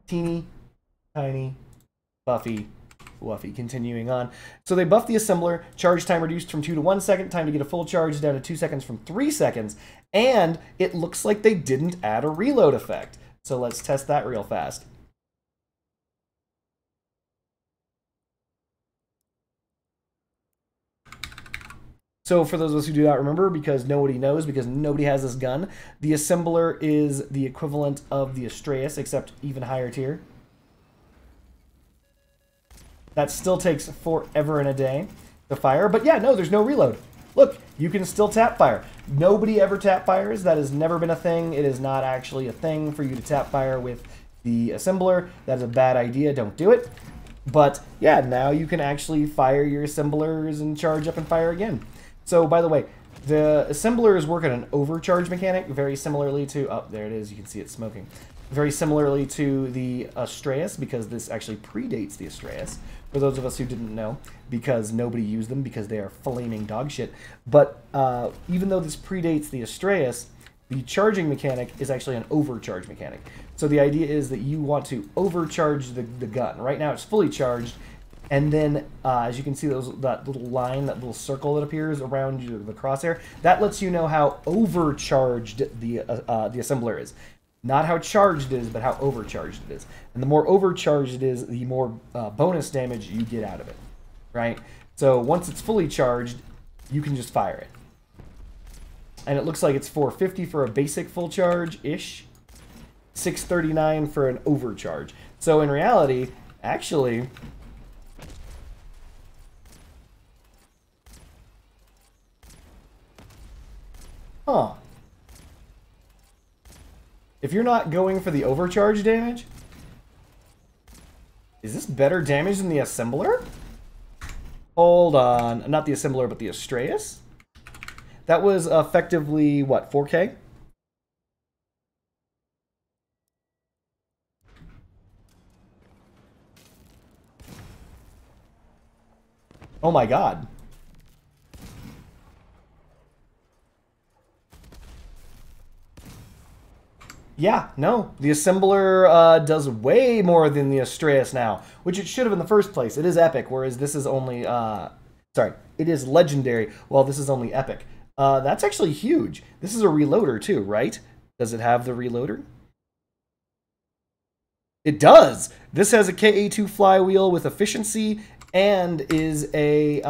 Teeny, tiny, buffy, wuffy. Continuing on. So they buffed the assembler. Charge time reduced from 2 to 1 second. Time to get a full charge down to 2 seconds from 3 seconds. And it looks like they didn't add a reload effect. So let's test that real fast. So for those of us who do not remember, because nobody knows, because nobody has this gun, the assembler is the equivalent of the Astreus, except even higher tier. That still takes forever and a day to fire, but yeah, no, there's no reload. Look, you can still tap fire. Nobody ever tap fires. That has never been a thing. It is not actually a thing for you to tap fire with the assembler. That is a bad idea. Don't do it. But yeah, now you can actually fire your assemblers and charge up and fire again. So, by the way, the assemblers work on an overcharge mechanic, very similarly to... Oh, there it is. You can see it smoking. Very similarly to the Astreus, because this actually predates the Astreus. For those of us who didn't know, because nobody used them, because they are flaming dog shit. But even though this predates the Astreus, the charging mechanic is actually an overcharge mechanic. So the idea is that you want to overcharge the gun. Right now it's fully charged. And then, as you can see, that little line, that little circle that appears around the crosshair, that lets you know how overcharged the assembler is. Not how charged it is, but how overcharged it is. And the more overcharged it is, the more bonus damage you get out of it, right? So once it's fully charged, you can just fire it. And it looks like it's 450 for a basic full charge-ish, 639 for an overcharge. So in reality, actually... Huh. If you're not going for the overcharge damage, is this better damage than the assembler? Hold on. Not the assembler, but the Astreus. That was effectively, what, 4K? Oh my god. Yeah, no. The assembler does way more than the Astreus now, which it should have in the first place. It is epic, whereas this is only... sorry, it is legendary, while this is only epic. That's actually huge. This is a reloader too, right? Does it have the reloader? It does! This has a KA2 flywheel with efficiency and is a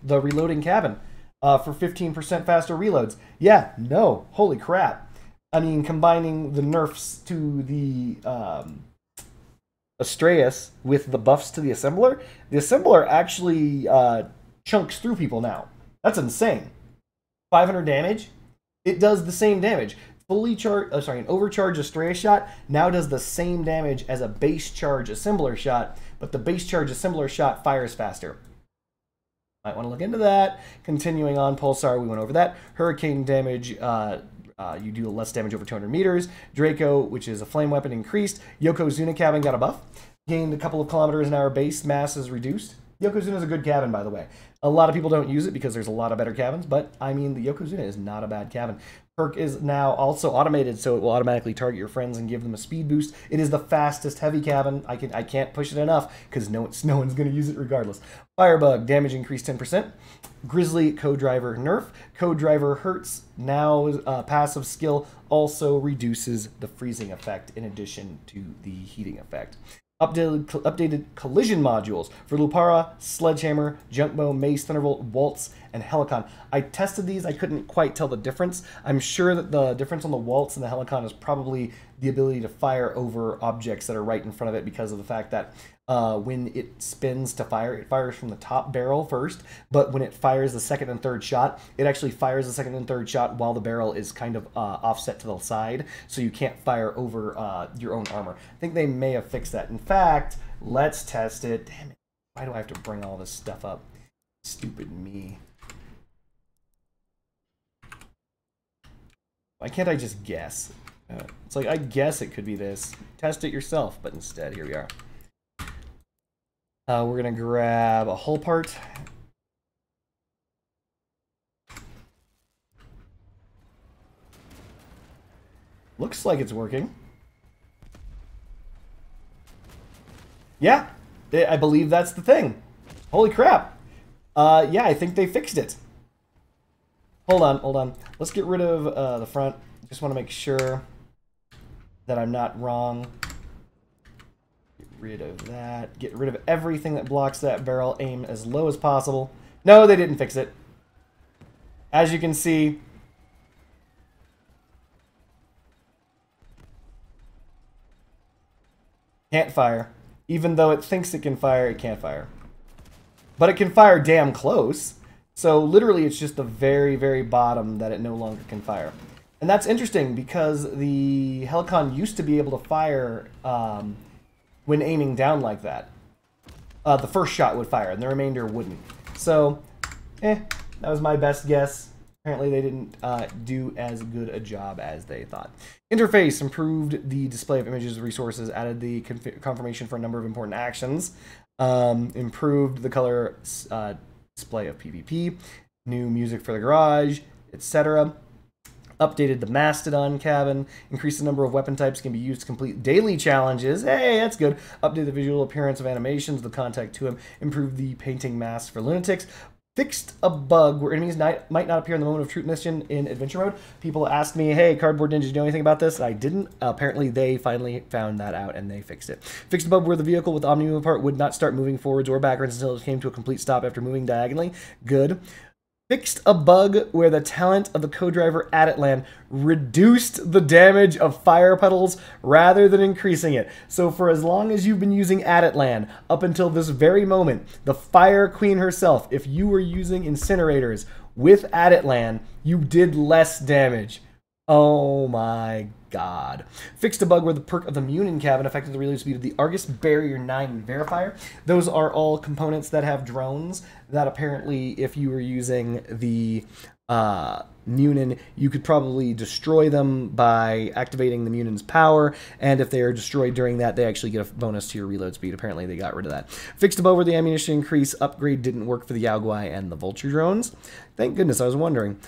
the reloading cabin for 15% faster reloads. Yeah, no. Holy crap. I mean, combining the nerfs to the Astreus with the buffs to the assembler actually chunks through people now. That's insane. 500 damage? It does the same damage. Fully charged, an overcharged Astreus shot now does the same damage as a base charge assembler shot, but the base charge assembler shot fires faster. Might want to look into that. Continuing on, Pulsar, we went over that. Hurricane damage you do less damage over 200 meters. Draco, which is a flame weapon, increased. Yokozuna cabin got a buff. Gained a couple of kilometers an hour base. Mass is reduced. Yokozuna is a good cabin, by the way. A lot of people don't use it because there's a lot of better cabins, but I mean, the Yokozuna is not a bad cabin. Perk is now also automated, so it will automatically target your friends and give them a speed boost. It is the fastest heavy cabin. I can't push it enough because no one's going to use it regardless. Firebug, damage increased 10%. Grizzly, Co-Driver nerf. Co-Driver hurts. Now passive skill also reduces the freezing effect in addition to the heating effect. Updated collision modules for Lupara, Sledgehammer, Junkbow, Mace, Thunderbolt, Waltz, and Helicon. I tested these. I couldn't quite tell the difference. I'm sure that the difference on the Waltz and the Helicon is probably the ability to fire over objects that are right in front of it because of the fact that when it spins to fire, it fires from the top barrel first, but when it fires the second and third shot, it actually fires the second and third shot while the barrel is kind of offset to the side, so you can't fire over your own armor. I think they may have fixed that. In fact, let's test it. Damn it. Why do I have to bring all this stuff up? Stupid me. Why can't I just guess? It's like, I guess it could be this. Test it yourself, but instead, here we are. We're going to grab a hull part. Looks like it's working. Yeah, I believe that's the thing. Holy crap. Yeah, I think they fixed it. Hold on. Let's get rid of the front. Just want to make sure that I'm not wrong. Get rid of that. Get rid of everything that blocks that barrel. Aim as low as possible. No, they didn't fix it. As you can see, can't fire. Even though it thinks it can fire, it can't fire. But it can fire damn close. So literally it's just the very, very bottom that it no longer can fire. And that's interesting because the Helicon used to be able to fire when aiming down like that. The first shot would fire and the remainder wouldn't. So, that was my best guess. Apparently they didn't do as good a job as they thought. Interface improved the display of images and resources, added the confirmation for a number of important actions, improved the color display of PvP, new music for the garage, etc. Updated the Mastodon cabin, increased the number of weapon types can be used to complete daily challenges. Hey, that's good. Updated the visual appearance of animations, the contact to him, improved the painting mask for lunatics. Fixed a bug where enemies might not appear in the moment of truth mission in adventure mode. People asked me, hey, Cardboard Ninja, do you know anything about this? And I didn't. Apparently, they finally found that out and they fixed it. Fixed a bug where the vehicle with the Omni-Move part would not start moving forwards or backwards until it came to a complete stop after moving diagonally. Good. Fixed a bug where the talent of the co-driver Adatlan reduced the damage of fire puddles rather than increasing it. So for as long as you've been using Adatlan, up until this very moment, the Fire Queen herself, if you were using incinerators with Adatlan, you did less damage. Oh my god. Fixed a bug where the perk of the Munin cabin affected the reload speed of the Argus Barrier 9 Verifier. Those are all components that have drones that apparently, if you were using the Munin, you could probably destroy them by activating the Munin's power, and if they are destroyed during that, they actually get a bonus to your reload speed. Apparently, they got rid of that. Fixed a bug where the ammunition increase upgrade didn't work for the Yaoguai and the Vulture drones. Thank goodness, I was wondering.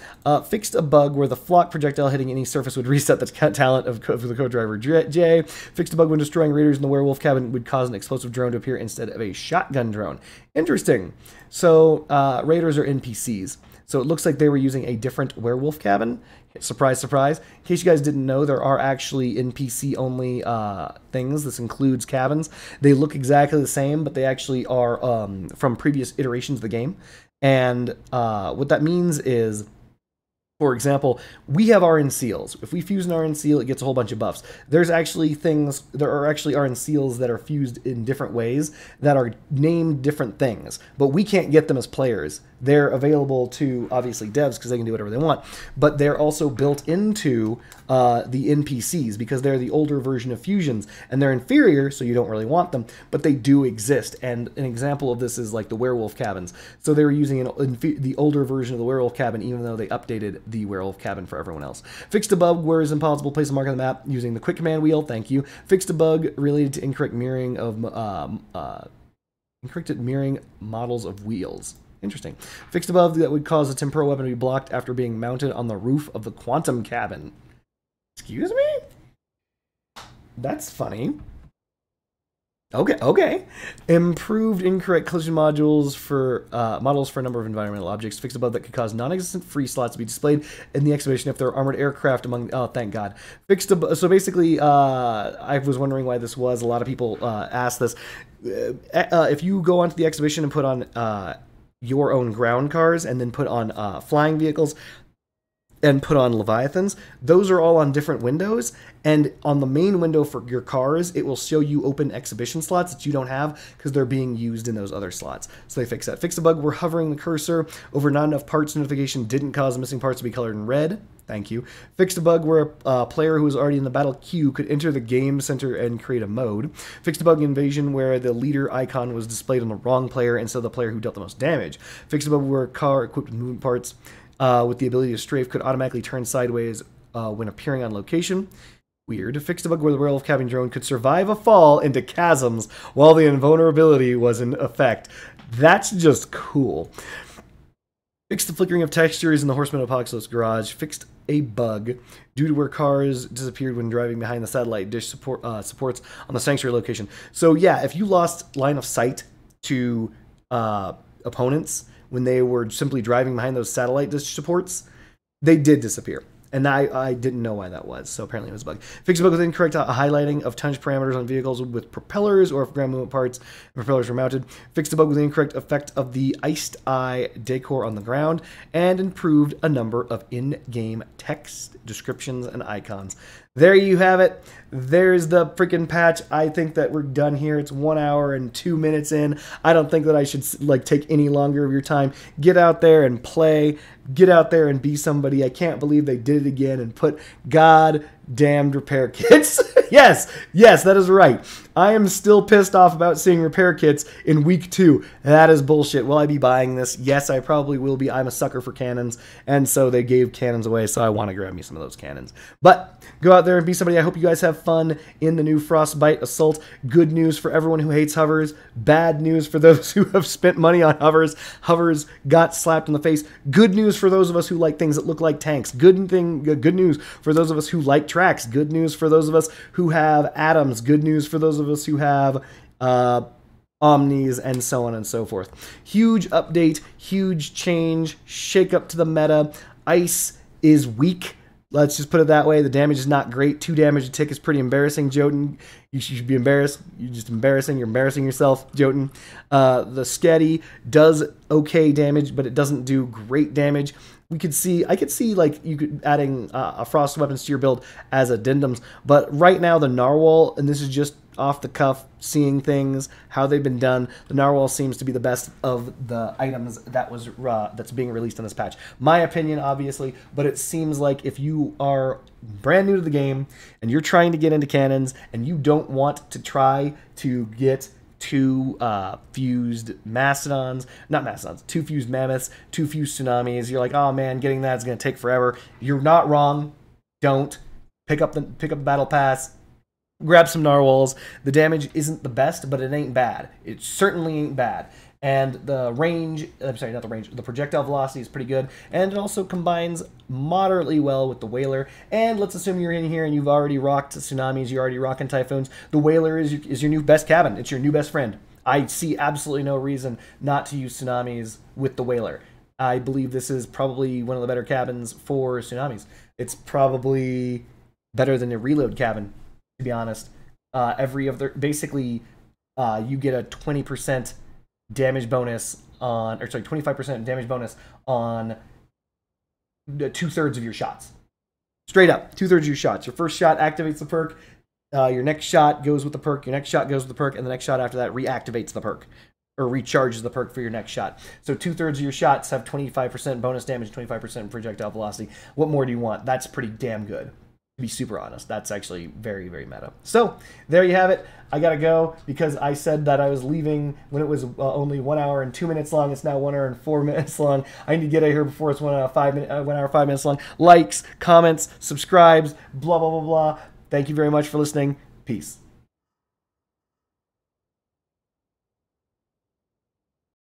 Fixed a bug where the flock projectile hitting any surface would reset the talent of the co-driver J. Fixed a bug when destroying raiders in the werewolf cabin would cause an explosive drone to appear instead of a shotgun drone. Interesting. So, raiders are NPCs. So it looks like they were using a different werewolf cabin. Surprise, surprise. In case you guys didn't know, there are actually NPC-only things. This includes cabins. They look exactly the same, but they actually are from previous iterations of the game. And what that means is, for example, we have RN seals. If we fuse an RN seal, it gets a whole bunch of buffs. There are actually RN seals that are fused in different ways that are named different things, but we can't get them as players. they're available to, obviously, devs because they can do whatever they want, but they're also built into the NPCs because they're the older version of fusions, and they're inferior, so you don't really want them, but they do exist. And an example of this is like the werewolf cabins. So they were using the older version of the werewolf cabin, even though they updated the werewolf cabin for everyone else. Fixed a bug where it's impossible to place a mark on the map using the quick command wheel. Thank you. Fixed a bug related to incorrect mirroring of incorrect mirroring models of wheels. Interesting. Fixed a bug that would cause a temporal weapon to be blocked after being mounted on the roof of the quantum cabin. Excuse me? That's funny. Okay. Improved incorrect collision modules for models for a number of environmental objects. Fixed a bug that could cause non-existent free slots to be displayed in the exhibition if there are armored aircraft among. Oh, thank God. So basically, I was wondering why this was. A lot of people asked this. If you go onto the exhibition and put on your own ground cars and then put on flying vehicles and put on Leviathans, those are all on different windows, and on the main window for your cars, it will show you open exhibition slots that you don't have because they're being used in those other slots. So they fixed that. Fixed a bug where hovering the cursor over not enough parts notification didn't cause missing parts to be colored in red. Thank you. Fixed a bug where a player who was already in the battle queue could enter the game center and create a mode. Fixed a bug invasion where the leader icon was displayed on the wrong player instead of the player who dealt the most damage. Fixed a bug where a car equipped with movement parts with the ability to strafe could automatically turn sideways when appearing on location. Weird. Fixed a bug where the werewolf cabin drone could survive a fall into chasms while the invulnerability was in effect. That's just cool. Fixed the flickering of textures in the Horseman Apocalypse garage. Fixed a bug due to where cars disappeared when driving behind the satellite dish supports on the sanctuary location. So yeah, if you lost line of sight to opponents when they were simply driving behind those satellite dish supports, they did disappear. And I didn't know why that was, so apparently it was a bug. Fix a bug with incorrect highlighting of tonnage parameters on vehicles with propellers or if ground movement parts and propellers were mounted. Fixed a bug with the incorrect effect of the iced eye decor on the ground, and improved a number of in-game text, descriptions, and icons. There you have it. There's the freaking patch. I think that we're done here. It's 1 hour and 2 minutes in. I don't think that I should take any longer of your time. Get out there and play. Get out there and be somebody. I can't believe they did it again and put goddamned repair kits. Yes, that is right. I am still pissed off about seeing repair kits in week 2. That is bullshit. Will I be buying this? Yes, I probably will be. I'm a sucker for cannons, and so they gave cannons away, so I want to grab me some of those cannons. But go out there and be somebody. I hope you guys have fun in the new Frostbite Assault. Good news for everyone who hates hovers. Bad news for those who have spent money on hovers. Hovers got slapped in the face. Good news for those of us who like things that look like tanks. Good news for those of us who like tracks. Good news for those of us who have atoms. Good news for those of us who have omnis, and so on and so forth. Huge update, huge change, shake up to the meta. Ice is weak. Let's just put it that way. The damage is not great. 2 damage a tick is pretty embarrassing, Jotun. You should be embarrassed. You're just embarrassing. You're embarrassing yourself, Jotun. The Sketty does okay damage, but it doesn't do great damage. I could see you could adding a frost weapons to your build as addendums, but right now the Narwhal, and this is just off the cuff, seeing things how they've been done, the Narwhal seems to be the best of the items that's being released in this patch. My opinion, obviously, but it seems like if you are brand new to the game and you're trying to get into cannons and you don't want to try to get 2 fused mastodons, not mastodons, 2 fused mammoths, 2 fused tsunamis. You're like, oh man, getting that is going to take forever. You're not wrong. Don't pick up the battle pass. Grab some narwhals. The damage isn't the best, but it ain't bad. It certainly ain't bad. And the range, I'm sorry, not the range, the projectile velocity is pretty good, and it also combines moderately well with the Whaler. And let's assume you're in here and you've already rocked tsunamis, you're already rocking typhoons. The Whaler is your new best cabin. It's your new best friend. I see absolutely no reason not to use tsunamis with the Whaler. I believe this is probably one of the better cabins for tsunamis. It's probably better than a reload cabin, to be honest. Basically, you get a 20% damage bonus on, or sorry, 25% damage bonus on 2/3 of your shots. Straight up, 2/3 of your shots. Your first shot activates the perk, your next shot goes with the perk, your next shot goes with the perk, and the next shot after that reactivates the perk. or recharges the perk for your next shot. So 2/3 of your shots have 25% bonus damage, 25% projectile velocity. What more do you want? That's pretty damn good. To be super honest, that's actually very, very meta. So there you have it. I gotta go because I said that I was leaving when it was only 1 hour and 2 minutes long. It's now 1 hour and 4 minutes long. I need to get out of here before it's 1 hour 5 minutes long. Likes, comments, subscribes, blah blah blah blah. Thank you very much for listening. Peace.